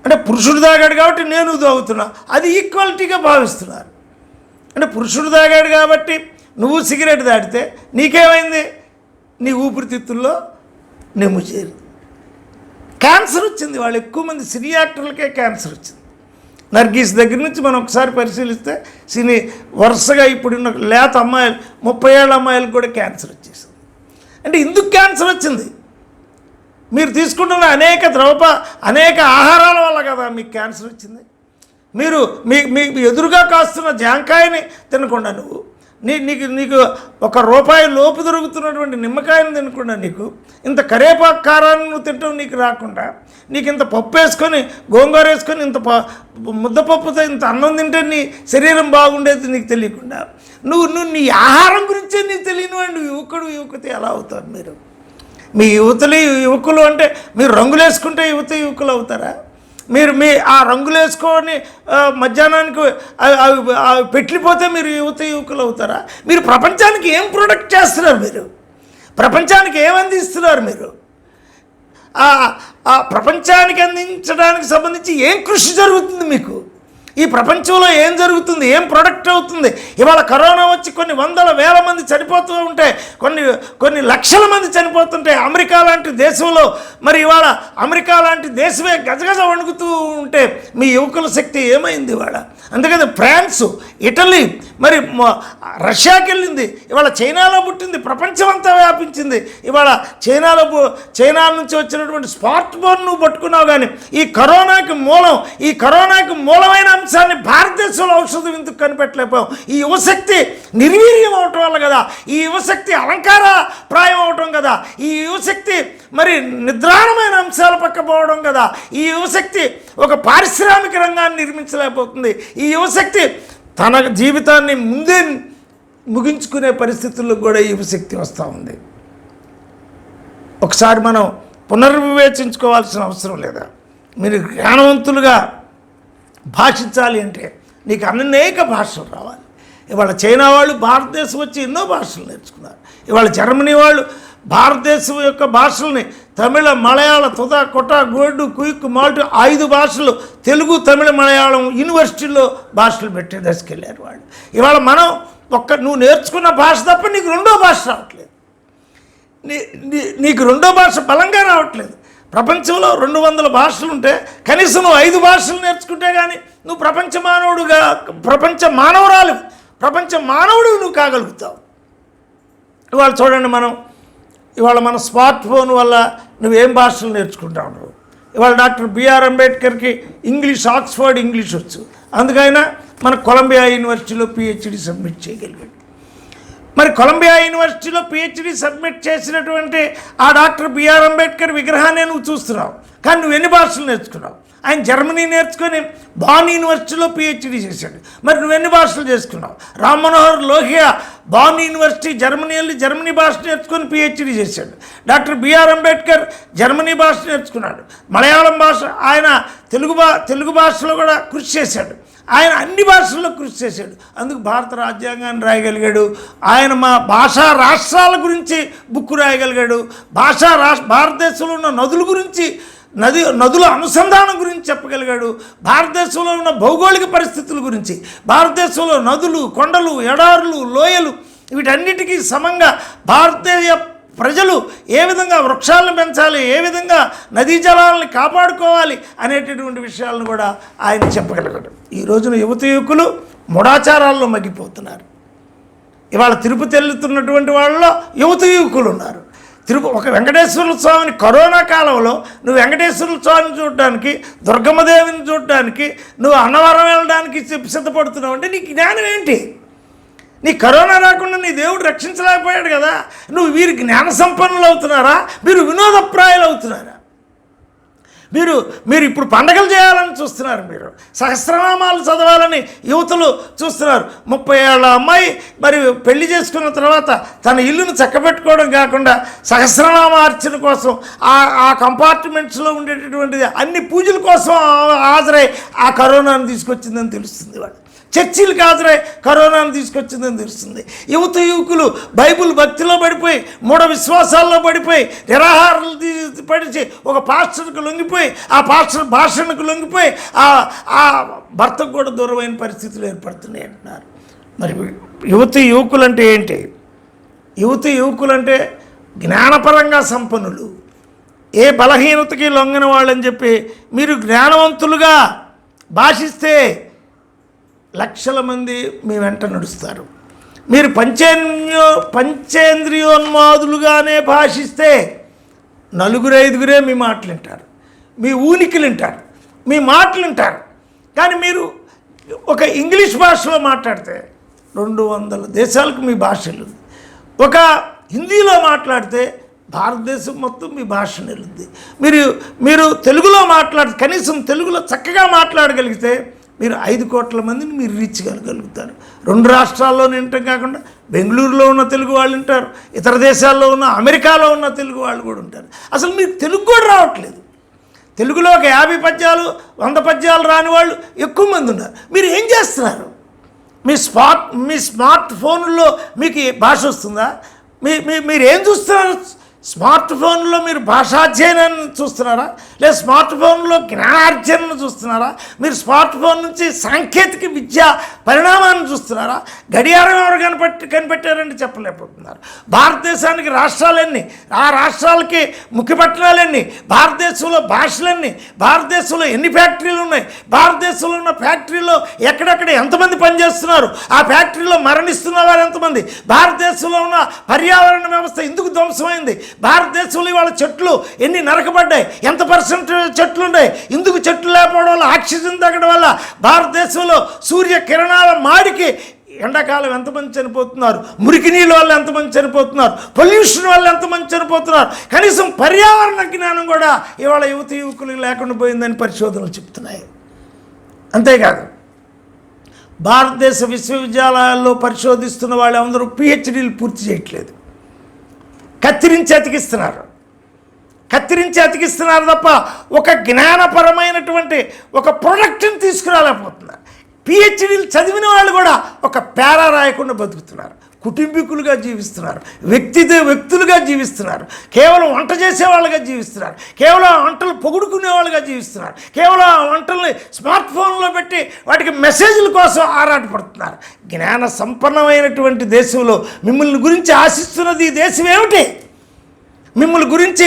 అంటే పురుషుడు తాగాడు కాబట్టి నేను తాగుతున్నా, అది ఈక్వాలిటీగా భావిస్తున్నారు. అంటే పురుషుడు తాగాడు కాబట్టి నువ్వు సిగరెట్ తాగితే నీకేమైంది? నీ ఊపిరితిత్తుల్లో నెమ్ము చేరి క్యాన్సర్ వచ్చింది. వాళ్ళు ఎక్కువ మంది సినీ యాక్టర్లకే క్యాన్సర్ వచ్చింది. నర్గీస్ దగ్గర నుంచి మనం ఒకసారి పరిశీలిస్తే సినీ వరుసగా ఇప్పుడున్న లేత అమ్మాయిలు, 30 ఏళ్ళ అమ్మాయిలకు కూడా క్యాన్సర్ వచ్చేసింది. అంటే ఎందుకు క్యాన్సర్ వచ్చింది? మీరు తీసుకుంటున్న అనేక ఆహారాల వల్ల కదా మీకు క్యాన్సర్ వచ్చింది. మీరు మీకు ఎదురుగా కాస్తున్న జాంకాయని తినకుండా నీకు ₹1 లోపు దొరుకుతున్నటువంటి నిమ్మకాయను తినకుండా, నీకు ఇంత కరేపాకు కారాన్ని నువ్వు తింటావు నీకు రాకుండా, నీకు ఇంత పప్పు వేసుకొని, గోంగూర వేసుకొని, ఇంత ముద్దపప్పుతో ఇంత అన్నం తింటే నీ శరీరం బాగుండేది నీకు తెలియకుండా, నువ్వు నీ ఆహారం గురించే నీకు తెలియని వాడు యువకుడు ఎలా అవుతారు? మీరు మీ యువకులు అంటే మీరు రంగులు వేసుకుంటే యువకులు అవుతారా? మీ ఆ రంగులు వేసుకొని మధ్యాహ్నానికి పెట్టిపోతే మీరు యువకులు అవుతారా? మీరు ప్రపంచానికి ఏం ప్రొడక్ట్ చేస్తున్నారు? మీరు ప్రపంచానికి ఏం అందిస్తున్నారు? మీరు ఆ ప్రపంచానికి అందించడానికి సంబంధించి ఏం కృషి జరుగుతుంది మీకు? ఈ ప్రపంచంలో ఏం జరుగుతుంది? ఏం ప్రొడక్ట్ అవుతుంది? ఇవాళ కరోనా వచ్చి కొన్ని వందల వేల మంది చనిపోతూ ఉంటే, కొన్ని లక్షల మంది చనిపోతుంటే, అమెరికా లాంటి దేశంలో మరి ఇవాళ అమెరికా లాంటి దేశమే గజగజ వణుకుతూ ఉంటే మీ యువకుల శక్తి ఏమైంది ఇవాళ? అందుకని ఫ్రాన్స్, ఇటలీ, మరి రష్యాకి వెళ్ళింది, ఇవాళ చైనాలో పుట్టింది, ప్రపంచమంతా వ్యాపించింది. ఇవాళ చైనా నుంచి వచ్చినటువంటి స్మార్ట్ ఫోన్ నువ్వు పట్టుకున్నావు. కానీ ఈ కరోనాకి మూలమైన అంశాన్ని భారతదేశంలో ఔషధం ఎందుకు కనిపెట్టలేకపోయాం? ఈ యువశక్తి నిర్వీర్యం అవటం వల్ల కదా, ఈ యువశక్తి అలంకార ప్రాయం అవటం కదా, ఈ యువశక్తి మరి నిద్రాణమైన అంశాల పక్క పోవడం కదా, ఈ యువశక్తి ఒక పారిశ్రామిక రంగాన్ని నిర్మించలేకపోతుంది. ఈ యువశక్తి తన జీవితాన్ని ముందే ముగించుకునే పరిస్థితుల్లో కూడా ఈ యువశక్తి వస్తూ ఉంది. ఒకసారి మనం పునర్వివేచించుకోవాల్సిన అవసరం లేదా? మీరు జ్ఞానవంతులుగా భాషించాలి అంటే నీకు అనేక భాషలు రావాలి. ఇవాళ చైనా వాళ్ళు భారతదేశం వచ్చి ఎన్నో భాషలు నేర్చుకున్నారు. ఇవాళ జర్మనీ వాళ్ళు భారతదేశం యొక్క భాషల్ని తమిళ, మలయాళ, తుద, కొట, గోడ్డు, కుయిక్కు, మాల్టు 5 భాషలు, తెలుగు, తమిళ, మలయాళం యూనివర్సిటీల్లో భాషలు పెట్టే దశకి వెళ్ళారు వాళ్ళు. ఇవాళ మనం నువ్వు నేర్చుకున్న భాష తప్ప నీకు రెండో భాష రావట్లేదు. నీకు రెండో భాష బలంగా రావట్లేదు. ప్రపంచంలో 200 భాషలు ఉంటే కనీసం నువ్వు 5 భాషలు నేర్చుకుంటే కానీ నువ్వు ప్రపంచ మానవుడు నువ్వు కాగలుగుతావు. ఇవాళ చూడండి, ఇవాళ మన స్మార్ట్ ఫోన్ వల్ల నువ్వేం భాషలు నేర్చుకుంటా ఉంటావు. ఇవాళ డాక్టర్ బిఆర్ అంబేద్కర్కి ఆక్స్ఫర్డ్ ఇంగ్లీష్ వచ్చు, అందుకైనా మన కొలంబియా యూనివర్సిటీలో PhD సబ్మిట్ చేయగలిగాడు. మరి కొలంబియా యూనివర్సిటీలో PhD సబ్మిట్ చేసినటువంటి ఆ డాక్టర్ బిఆర్ అంబేద్కర్ విగ్రహాన్ని నువ్వు చూస్తున్నావు, కానీ నువ్వు ఎన్ని భాషలు నేర్చుకున్నావు? ఆయన జర్మనీ నేర్చుకొని బాన్ యూనివర్సిటీలో PhD చేశాడు. మరి నువ్వు ఎన్ని భాషలు చేసుకున్నావు? రామ్ మనోహర్ లోహియా బాన్ యూనివర్సిటీ జర్మనీ భాష నేర్చుకొని PhD చేశాడు. డాక్టర్ బిఆర్ అంబేద్కర్ జర్మనీ భాష నేర్చుకున్నాడు, మలయాళం భాష, ఆయన తెలుగు భాషలో కూడా కృషి చేశాడు. ఆయన అన్ని భాషల్లో కృషి చేశాడు, అందుకు భారత రాజ్యాంగాన్ని రాయగలిగాడు. ఆయన మా భాషా రాష్ట్రాల గురించి బుక్ రాయగలిగాడు. భారతదేశంలో ఉన్న నదుల గురించి, నదుల అనుసంధానం గురించి చెప్పగలిగాడు. భారతదేశంలో ఉన్న భౌగోళిక పరిస్థితుల గురించి, భారతదేశంలో నదులు, కొండలు, ఎడారులు, లోయలు, వీటన్నిటికీ సమంగా భారతీయ ప్రజలు ఏ విధంగా వృక్షాలను పెంచాలి, ఏ విధంగా నదీ జలాలను కాపాడుకోవాలి అనేటటువంటి విషయాలను కూడా ఆయన చెప్పగలిగాడు. ఈ రోజున యువకులు మూఢాచారాల్లో మగ్గిపోతున్నారు. ఇవాళ తిరుపతి వెళ్తున్నటువంటి వాళ్ళలో యువకులు ఉన్నారు. ఒక వెంకటేశ్వర స్వామిని కరోనా కాలంలో నువ్వు వెంకటేశ్వర స్వామిని చూడడానికి, దుర్గమ్మదేవిని చూడడానికి, నువ్వు అన్నవరం వెళ్ళడానికి సిద్ధపడుతున్నావు అంటే నీ జ్ఞానం ఏంటి? నీ కరోనా రాకుండా నీ దేవుడు రక్షించలేకపోయాడు కదా. నువ్వు వీరు జ్ఞాన సంపన్నులు అవుతున్నారా, మీరు వినోదప్రాయాలు అవుతున్నారా? మీరు ఇప్పుడు పండగలు చేయాలని చూస్తున్నారు, మీరు సహస్రనామాలు చదవాలని యువతులు చూస్తున్నారు. 30 ఏళ్ళ అమ్మాయి మరి పెళ్లి చేసుకున్న తర్వాత తన ఇల్లును చక్కబెట్టుకోవడం కాకుండా సహస్రనామార్చన కోసం ఆ కంపార్ట్మెంట్స్లో ఉండేటటువంటిది అన్ని పూజల కోసం హాజరై ఆ కరోనాను తీసుకొచ్చిందని తెలుస్తుంది. వాడు చర్చిలకు హాజరై కరోనాను తీసుకొచ్చిందని తెలుస్తుంది. యువకులు బైబిల్ భక్తిలో పడిపోయి, మూఢ విశ్వాసాల్లో పడిపోయి, నిరాహారాలు పడిచి ఒక పాస్టర్కు లొంగిపోయి, ఆ పాస్టర్ భాషణకు లొంగిపోయి ఆ భర్తకు కూడా దూరమైన పరిస్థితులు ఏర్పడుతున్నాయి అంటున్నారు. మరి యువకులు అంటే ఏంటి? యువకులు అంటే జ్ఞానపరంగా సంపన్నులు, ఏ బలహీనతకి లొంగని వాళ్ళని చెప్పి మీరు జ్ఞానవంతులుగా భాషిస్తే లక్షల మంది మీ వెంట నడుస్తారు. మీరు పంచేంద్రియోన్మాదులుగానే భాషిస్తే 4-5 మీ మాటలు వింటారు, మీ ఊనికిలు వింటారు, మీ మాటలు వింటారు. కానీ మీరు ఒక ఇంగ్లీష్ భాషలో మాట్లాడితే 200 దేశాలకు మీ భాష వెళ్ళుంది. ఒక హిందీలో మాట్లాడితే భారతదేశం మొత్తం మీ భాష నిలుద్ది. మీరు తెలుగులో మాట్లాడితే, కనీసం తెలుగులో చక్కగా మాట్లాడగలిగితే మీరు 5 కోట్ల మందిని మీరు రీచ్ కలగలుగుతారు. 2 రాష్ట్రాల్లో వినటం కాకుండా బెంగళూరులో ఉన్న తెలుగు వాళ్ళు ఉంటారు, ఇతర దేశాల్లో ఉన్న, అమెరికాలో ఉన్న తెలుగు వాళ్ళు కూడా ఉంటారు. అసలు మీకు తెలుగు కూడా రావట్లేదు. తెలుగులో ఒక 50 పద్యాలు 100 పద్యాలు రాని వాళ్ళు ఎక్కువ మంది ఉన్నారు. మీరు ఏం చేస్తున్నారు? మీ స్మార్ట్ ఫోన్లో మీకు భాష వస్తుందా? మీరు ఏం చూస్తున్నారు? స్మార్ట్ ఫోన్లో మీరు భాషాధ్యయనాన్ని చూస్తున్నారా, లేదా స్మార్ట్ ఫోన్లో జ్ఞానార్జనను చూస్తున్నారా? మీరు స్మార్ట్ ఫోన్ నుంచి సాంకేతిక విద్యా పరిణామాన్ని చూస్తున్నారా? గడియారం ఎవరు కనిపెట్టారంటే చెప్పలేకపోతున్నారు. భారతదేశానికి రాష్ట్రాలన్నీ, ఆ రాష్ట్రాలకి ముఖ్య పట్టణాలన్నీ, భారతదేశంలో భాషలన్నీ, భారతదేశంలో ఎన్ని ఫ్యాక్టరీలు ఉన్నాయి, భారతదేశంలో ఉన్న ఫ్యాక్టరీలో ఎక్కడెక్కడ ఎంతమంది పనిచేస్తున్నారు, ఆ ఫ్యాక్టరీలో మరణిస్తున్న వారు ఎంతమంది, భారతదేశంలో ఉన్న పర్యావరణ వ్యవస్థ ఎందుకు ధ్వంసమైంది, భారతదేశంలో ఇవాళ చెట్లు ఎన్ని నరకబడ్డాయి, ఎంత % చెట్లు ఉన్నాయి, ఇందుకు చెట్లు లేకపోవడం వల్ల, ఆక్సిజన్ తగ్గడం వల్ల భారతదేశంలో సూర్య కిరణాల మాడికి ఎండాకాలం ఎంతమంది చనిపోతున్నారు, మురికి నీళ్ళ వల్ల ఎంతమంది చనిపోతున్నారు, పొల్యూషన్ వల్ల ఎంతమంది చనిపోతున్నారు. కనీసం పర్యావరణ జ్ఞానం కూడా ఇవాళ యువకులకు లేకుండా పోయిందని పరిశోధనలు చెప్తున్నాయి. అంతేకాదు భారతదేశ విశ్వవిద్యాలయాల్లో పరిశోధిస్తున్న వాళ్ళు అందరూ PhDలు పూర్తి చేయట్లేదు. కత్తిరించి అతికిస్తున్నారు తప్ప ఒక జ్ఞానపరమైనటువంటి ఒక ప్రొడక్ట్ని తీసుకురాలేకపోతున్నారు. PhDలు చదివిన వాళ్ళు కూడా ఒక పేరా రాయకుండా బతుకుతున్నారు, కుటుంబీకులుగా జీవిస్తున్నారు, వ్యక్తులుగా జీవిస్తున్నారు, కేవలం వంట చేసేవాళ్ళుగా జీవిస్తున్నారు, కేవలం వంటలు పొగుడుకునే వాళ్ళుగా జీవిస్తున్నారు, కేవలం ఆ వంటల్ని స్మార్ట్ ఫోన్లో పెట్టి వాటికి మెసేజ్ల కోసం ఆరాటపడుతున్నారు. జ్ఞాన సంపన్నమైనటువంటి దేశంలో మిమ్మల్ని గురించి ఆశిస్తున్నది ఈ దేశం ఏమిటి? మిమ్మల్ని గురించి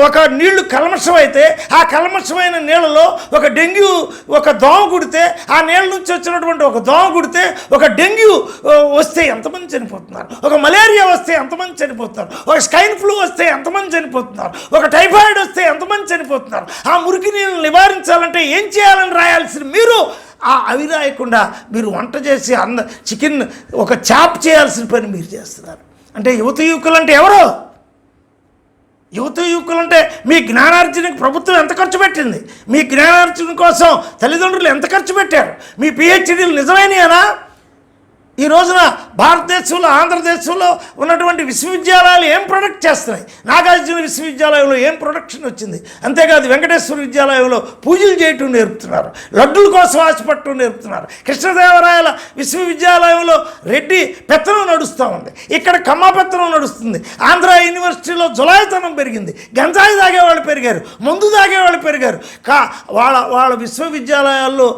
ఒక నీళ్లు కల్మషం అయితే ఆ కల్మషమైన నీళ్ళలో ఒక డెంగ్యూ, ఒక దోమ కుడితే, ఆ నీళ్ళ నుంచి వచ్చినటువంటి ఒక దోమ కుడితే ఒక డెంగ్యూ వస్తే ఎంతమంది చనిపోతున్నారు, ఒక మలేరియా వస్తే ఎంతమంది చనిపోతున్నారు, ఒక స్కైన్ ఫ్లూ వస్తే ఎంతమంది చనిపోతున్నారు, ఒక టైఫాయిడ్ వస్తే ఎంతమంది చనిపోతున్నారు. ఆ మురికి నీళ్ళని నివారించాలంటే ఏం చేయాలని రాయాల్సిన మీరు అవి రాయకుండా మీరు వంట చేసి చికెన్ ఒక చాప్ చేయాల్సిన పని మీరు చేస్తున్నారు. అంటే యువకులు అంటే ఎవరో? యువకులంటే మీ జ్ఞానార్జనకు ప్రభుత్వం ఎంత ఖర్చు పెట్టింది? మీ జ్ఞానార్జన కోసం తల్లిదండ్రులు ఎంత ఖర్చు పెట్టారు? మీ PhDలు నిజమైననా? ఈ రోజున భారతదేశంలో, ఆంధ్రదేశంలో ఉన్నటువంటి విశ్వవిద్యాలయాలు ఏం ప్రొడక్ట్ చేస్తున్నాయి? నాగార్జున విశ్వవిద్యాలయంలో ఏం ప్రొడక్షన్ వచ్చింది? అంతేకాదు వెంకటేశ్వర విద్యాలయంలో పూజలు చేయటం నేర్పుతున్నారు, లడ్డుల కోసం ఆశపట్టడం నేర్పుతున్నారు. కృష్ణదేవరాయల విశ్వవిద్యాలయంలో రెడ్డి పెత్తనం నడుస్తూ ఉంది, ఇక్కడ కమ్మ పెత్తనం నడుస్తుంది. ఆంధ్ర యూనివర్సిటీలో జులాయితనం పెరిగింది, గంజాయి తాగేవాళ్ళు పెరిగారు, మందు తాగేవాళ్ళు పెరిగారు. వాళ్ళ విశ్వవిద్యాలయాల్లో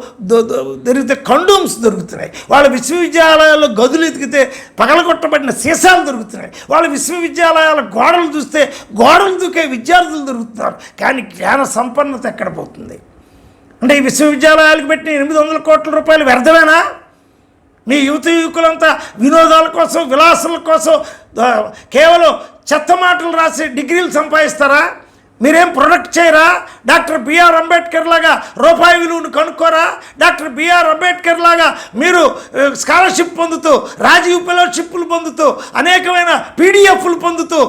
దొరికితే కండోమ్స్ దొరుకుతున్నాయి, వాళ్ళ విశ్వవిద్యాలయాల్లో విశ్వవిద్యాలయాల్లో గదులు ఎతికితే పగలగొట్టబడిన సీసాలు దొరుకుతున్నాయి. వాళ్ళ విశ్వవిద్యాలయాల గోడలు చూస్తే గోడలు దూకే విద్యార్థులు దొరుకుతున్నారు. కానీ జ్ఞాన సంపన్నత ఎక్కడ పోతుంది? అంటే ఈ విశ్వవిద్యాలయాలకు పెట్టిన 800 కోట్ల రూపాయలు వ్యర్థమేనా? మీ యువకులంతా వినోదాల కోసం, విలాసాల కోసం కేవలం చెత్త మాటలు రాసి డిగ్రీలు సంపాదిస్తారా? మీరేం ప్రొడక్ట్ చేయరా? డాక్టర్ బిఆర్ అంబేద్కర్ లాగా రూపాయి విలువను కనుక్కోరా? డాక్టర్ బిఆర్ అంబేద్కర్ లాగా మీరు స్కాలర్షిప్ పొందుతూ, రాజీవ్ ఫెలోషిప్లు పొందుతూ, అనేకమైన పీడిఎఫ్లు పొందుతూ,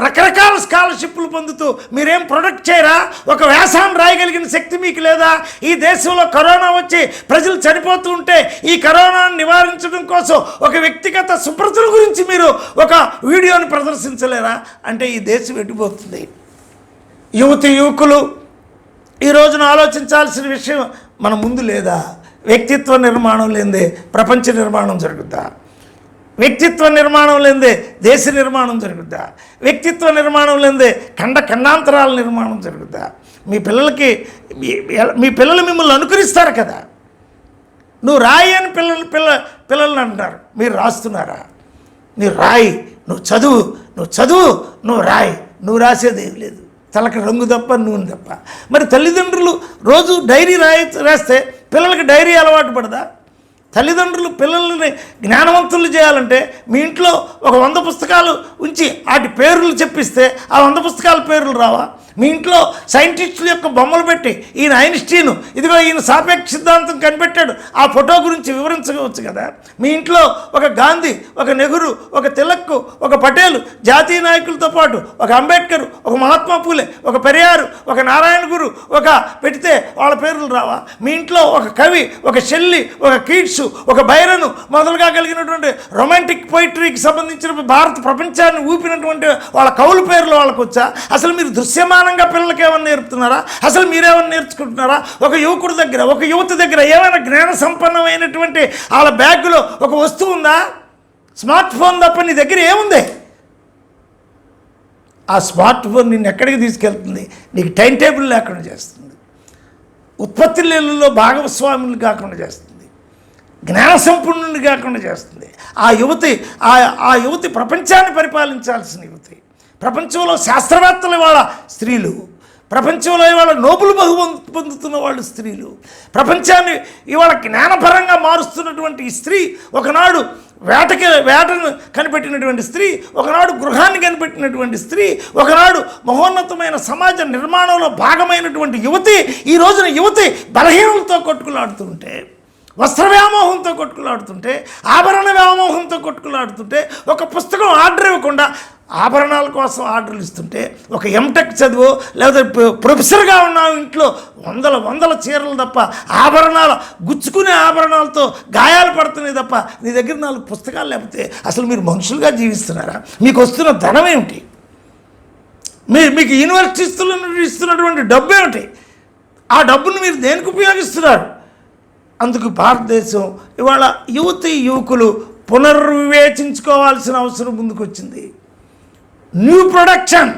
రకరకాల స్కాలర్షిప్లు పొందుతూ మీరేం ప్రొడక్ట్ చేయరా? ఒక వ్యాసాన్ని రాయగలిగిన శక్తి మీకు లేదా? ఈ దేశంలో కరోనా వచ్చి ప్రజలు చనిపోతూ ఉంటే ఈ కరోనాను నివారించడం కోసం ఒక వ్యక్తిగత సుప్రతుల గురించి మీరు ఒక వీడియోని ప్రదర్శించలేరా? అంటే ఈ దేశం ఎడిపోతుంది. యువకులు ఈ రోజున ఆలోచించాల్సిన విషయం మన ముందు లేదా? వ్యక్తిత్వ నిర్మాణం లేదే ప్రపంచ నిర్మాణం జరుగుద్దా? వ్యక్తిత్వ నిర్మాణం లేదే దేశ నిర్మాణం జరుగుద్దా? వ్యక్తిత్వ నిర్మాణం లేదే ఖండాంతరాల నిర్మాణం జరుగుద్దా? మీ పిల్లలు మిమ్మల్ని అనుకరిస్తారు కదా. నువ్వు రాయి అని పిల్లల్ని అంటున్నారు. మీరు రాస్తున్నారా? నువ్వు రాయి, నువ్వు చదువు, నువ్వు రాయి. నువ్వు రాసేది ఏం లేదు, తలకి రంగు తప్ప నూనె తప్ప. మరి తల్లిదండ్రులు రోజు డైరీ రాస్తే పిల్లలకి డైరీ అలవాటు పడదా? తల్లిదండ్రులు పిల్లల్ని జ్ఞానవంతులు చేయాలంటే మీ ఇంట్లో ఒక 100 పుస్తకాలు ఉంచి వాటి పేర్లు చెప్పిస్తే ఆ 100 పుస్తకాల పేర్లు రావా? మీ ఇంట్లో సైంటిస్టుల యొక్క బొమ్మలు పెట్టి ఈయన ఐన్స్టీన్, ఇదిగో ఈయన సాపేక్ష సిద్ధాంతం కనిపెట్టాడు, ఆ ఫోటో గురించి వివరించవచ్చు కదా. మీ ఇంట్లో ఒక గాంధీ, ఒక నెహ్రూ, ఒక తిలక్, ఒక పటేల్ జాతీయ నాయకులతో పాటు ఒక అంబేద్కర్, ఒక మహాత్మా పూలే, ఒక పెరియారు, ఒక నారాయణ గురు ఒక పెడితే వాళ్ళ పేర్లు రావా? మీ ఇంట్లో ఒక కవి, ఒక షెల్లీ, ఒక కీట్స్, ఒక బైరన్ మొదలుగా కలిగినటువంటి రొమాంటిక్ పోయిటరీకి సంబంధించిన భారత ప్రపంచాన్ని ఊపినటువంటి వాళ్ళ కవుల పేర్లు వాళ్ళకు వచ్చా? అసలు మీరు దృశ్యమానంగా పిల్లలకి ఏమన్నా నేర్పుతున్నారా? అసలు మీరేమన్నా నేర్చుకుంటున్నారా? ఒక యువకుడి దగ్గర, ఒక యువతి దగ్గర ఏమైనా జ్ఞాన సంపన్నమైనటువంటి వాళ్ళ బ్యాగ్లో ఒక వస్తువు ఉందా? స్మార్ట్ ఫోన్ తప్ప నీ దగ్గర ఏముంది? ఆ స్మార్ట్ ఫోన్ నిన్ను ఎక్కడికి తీసుకెళ్తుంది? నీకు టైం టేబుల్ లేకుండా చేస్తుంది, ఉత్పత్తి లేళ్ళలో భాగస్వాములు కాకుండా చేస్తుంది, జ్ఞాన సంపన్నుని కాకుండా చేస్తుంది. ఆ యువతి ప్రపంచాన్ని పరిపాలించాల్సిన యువతి. ప్రపంచంలో శాస్త్రవేత్తలు ఇవాళ స్త్రీలు, ప్రపంచంలో ఇవాళ నోబెల్ బహుమతి పొందుతున్న వాళ్ళు స్త్రీలు, ప్రపంచాన్ని ఇవాళ జ్ఞానపరంగా మారుస్తున్నటువంటి ఈ స్త్రీ ఒకనాడు వేటను కనిపెట్టినటువంటి స్త్రీ, ఒకనాడు గృహాన్ని కనిపెట్టినటువంటి స్త్రీ, ఒకనాడు మహోన్నతమైన సమాజ నిర్మాణంలో భాగమైనటువంటి యువతి. ఈ రోజున యువతి బలహీనలతో కొట్టుకులాడుతుంటే, వస్త్ర వ్యామోహంతో కొట్టుకులాడుతుంటే, ఆభరణ వ్యామోహంతో కొట్టుకులాడుతుంటే, ఒక పుస్తకం ఆర్డర్ ఇవ్వకుండా ఆభరణాల కోసం ఆర్డర్లు ఇస్తుంటే, ఒక ఎంటెక్ చదువు లేదా ప్రొఫెసర్గా ఉన్నావు, ఇంట్లో వందల చీరలు తప్ప ఆభరణాలు, గుచ్చుకునే ఆభరణాలతో గాయాలు పడుతున్నాయి తప్ప నీ దగ్గర 4 పుస్తకాలు లేకపోతే అసలు మీరు మనుషులుగా జీవిస్తున్నారా? మీకు వస్తున్న ధనం ఏమిటి? మీకు యూనివర్సిటీలు ఇస్తున్నటువంటి డబ్బు ఏమిటి? ఆ డబ్బును మీరు దేనికి ఉపయోగిస్తున్నారు? అందుకు భారతదేశం ఇవాళ యువకులు పునర్వివేచించుకోవాల్సిన అవసరం ముందుకు వచ్చింది. న్యూ ప్రొడక్షన్,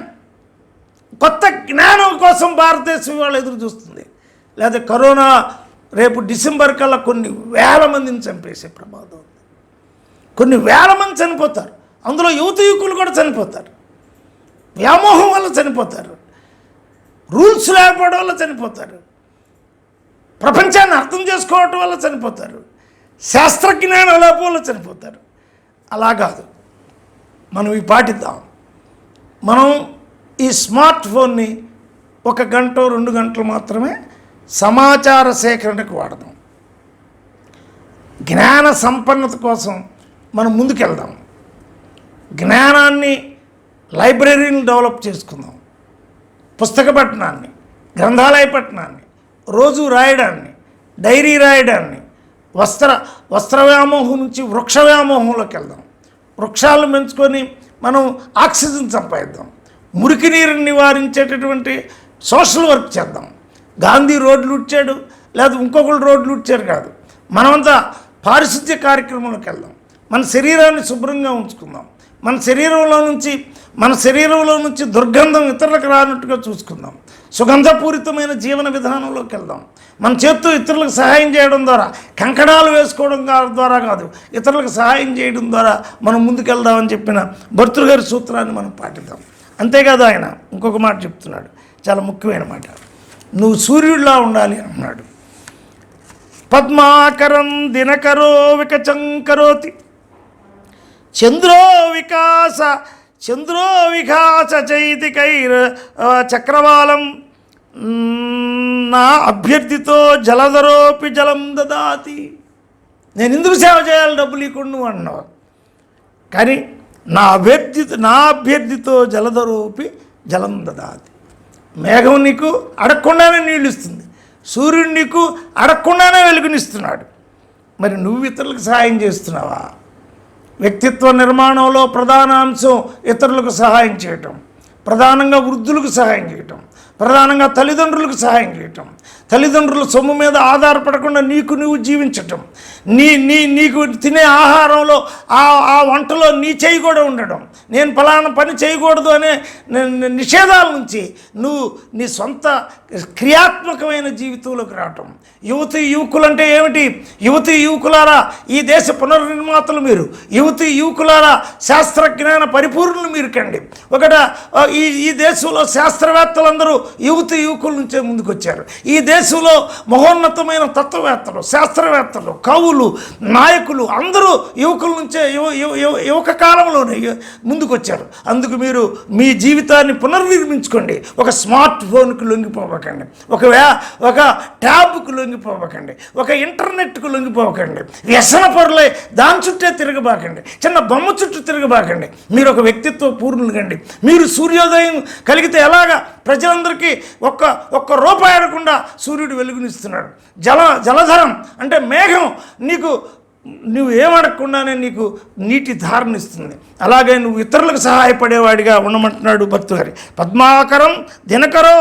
కొత్త జ్ఞానం కోసం భారతదేశం ఇవాళ ఎదురు చూస్తుంది. లేదా కరోనా రేపు డిసెంబర్ కల్లా కొన్ని వేల మందిని చంపేసే ప్రమాదం ఉంది. కొన్ని వేల మంది చనిపోతారు, అందులో యువకులు కూడా చనిపోతారు, వ్యామోహం వల్ల చనిపోతారు, రూల్స్ లేకపోవడం వల్ల చనిపోతారు, ప్రపంచాన్ని అర్థం చేసుకోవటం వల్ల చనిపోతారు, శాస్త్రజ్ఞానం లోపం వల్ల చనిపోతారు. అలా కాదు, మనం ఈ పాటిద్దాం. మనం ఈ స్మార్ట్ ఫోన్ని 1 గంట 2 గంటలు మాత్రమే సమాచార సేకరణకు వాడదాం. జ్ఞాన సంపన్నత కోసం మనం ముందుకెళ్దాం. జ్ఞానాన్ని, లైబ్రరీని డెవలప్ చేసుకుందాం. పుస్తక పఠనాన్ని, గ్రంథాలయ పఠనాన్ని, రోజు రాయడాన్ని, డైరీ రాయడాన్ని, వస్త్ర వ్యామోహం నుంచి వృక్ష వ్యామోహంలోకి వెళ్దాం. వృక్షాలను పెంచుకొని మనం ఆక్సిజన్ సంపాదిద్దాం. మురికి నీరుని నివారించేటటువంటి సోషల్ వర్క్ చేద్దాం. గాంధీ రోడ్లు ఉడ్చాడు, లేదా ఇంకొకరు రోడ్లు ఉడ్చారు కాదు. మనమంతా పారిశుద్ధ్య కార్యక్రమంలోకి వెళ్దాం. మన శరీరాన్ని శుభ్రంగా ఉంచుకుందాం. మన శరీరంలో నుంచి దుర్గంధం ఇతరులకు రానట్టుగా చూసుకుందాం. సుగంధపూరితమైన జీవన విధానంలోకి వెళ్దాం. మన చేత్తో ఇతరులకు సహాయం చేయడం ద్వారా, కంకణాలు వేసుకోవడం ద్వారా కాదు, ఇతరులకు సహాయం చేయడం ద్వారా మనం ముందుకెళ్దామని చెప్పిన భర్తృగారి సూత్రాన్ని మనం పాటిద్దాం. అంతేకాదు ఆయన ఇంకొక మాట చెప్తున్నాడు, చాలా ముఖ్యమైన మాట. నువ్వు సూర్యుడిలా ఉండాలి అన్నాడు. పద్మాకరం దినకరో వికచంకరోతి చంద్రో వికాస చైతికైర్ చక్రవాలం నా అభ్యర్థితో జలధరోపి జలం దదాతి. నేను ఎందుకు సేవ చేయాలి డబ్బులు ఇవ్వకుండా నువ్వు అన్నావు, కానీ నా అభ్యర్థితో జలధరోపి జలం దదాతి. మేఘం నీకు అడగకుండానే నీళ్ళు ఇస్తుంది, సూర్యుడు నీకు అడగకుండానే వెలుగునిస్తున్నాడు. మరి నువ్వు ఇతరులకు సహాయం చేస్తున్నావా? వ్యక్తిత్వ నిర్మాణంలో ప్రధాన అంశం ఇతరులకు సహాయం చేయటం, ప్రధానంగా వృద్ధులకు సహాయం చేయటం, ప్రధానంగా తల్లిదండ్రులకు సహాయం చేయటం, తల్లిదండ్రుల సొమ్ము మీద ఆధారపడకుండా నువ్వు జీవించటం, నీకు తినే ఆహారంలో ఆ వంటలో నీ చేయి కూడా ఉండడం, నేను ఫలానా పని చేయకూడదు అనే నిషేధాల నుంచి నువ్వు నీ సొంత క్రియాత్మకమైన జీవితంలోకి రావటం. యువకులంటే ఏమిటి? యువకులారా, ఈ దేశ పునర్నిర్మాతలు మీరు. యువకులారా, శాస్త్రజ్ఞాన పరిపూర్ణులు మీరు కండి. ఈ దేశంలో శాస్త్రవేత్తలందరూ యువకుల నుంచే ముందుకొచ్చారు. ఈ దేశంలో మహోన్నతమైన తత్వవేత్తలు, శాస్త్రవేత్తలు, కవులు, నాయకులు అందరూ యువకుల నుంచే యువక కాలంలోనే ముందుకొచ్చారు. అందుకు మీరు మీ జీవితాన్ని పునర్నిర్మించుకోండి. ఒక స్మార్ట్ ఫోన్కి లొంగిపోవకండి, ఒక ట్యాబ్కు లొంగిపోవకండి, ఒక ఇంటర్నెట్కు లొంగిపోవకండి, వ్యసన పరులై దాని చుట్టే తిరగబాకండి, చిన్న బొమ్మ చుట్టూ తిరగబాకండి. మీరు ఒక వ్యక్తిత్వ పూర్ణులు కండి. మీరు సూర్యోదయం కలిగితే ఎలాగా ప్రజలందరికీ ఒక్క రూపాయి అడగకుండా సూర్యుడు వెలుగునిస్తున్నాడు. జలధరం అంటే మేఘం నువ్వు ఏమడగకుండానే నీకు నీటి ధారణిస్తుంది. అలాగే నువ్వు ఇతరులకు సహాయపడేవాడిగా ఉండమంటున్నాడు భర్తృహరి. పద్మాకరం దినకరో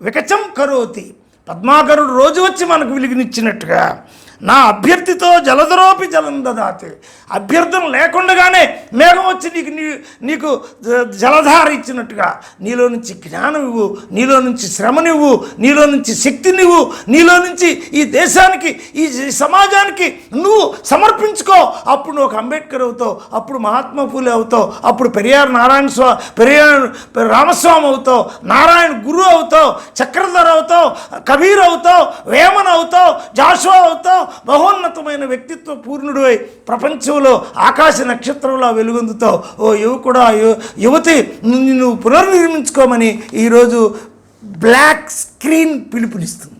వికచం కరోతి. పద్మాకరుడు రోజు వచ్చి మనకు వెలుగునిచ్చినట్టుగా నా అభ్యర్థితో జలధరోపి జలం దదాతి. అభ్యర్థన లేకుండానే మేఘం వచ్చి నీకు జలధార ఇచ్చినట్టుగా నీలో నుంచి జ్ఞానం ఇవ్వు, నీలో నుంచి శ్రమనివ్వు, నీలో నుంచి శక్తినివ్వు, నీలో నుంచి ఈ దేశానికి, ఈ సమాజానికి నువ్వు సమర్పించుకో. అప్పుడు నువ్వు ఒక అంబేద్కర్ అవుతావు, అప్పుడు మహాత్మా ఫూలే అవుతావు, అప్పుడు పెరియార్ రామస్వామి అవుతావు, నారాయణ గురు అవుతావు, చక్రధర్ అవుతావు, కబీర్ అవుతావు, వేమన్ అవుతావు, జాషువా అవుతావు. మహోన్నతమైన వ్యక్తిత్వ పూర్ణుడివై ప్రపంచంలో ఆకాశ నక్షత్రంలో వెలుగొందుతావు. ఓ యువకుడా, యువతి, నువ్వు పునర్నిర్మించుకోమని ఈరోజు బ్లాక్ స్క్రీన్ పిలుపునిస్తుంది.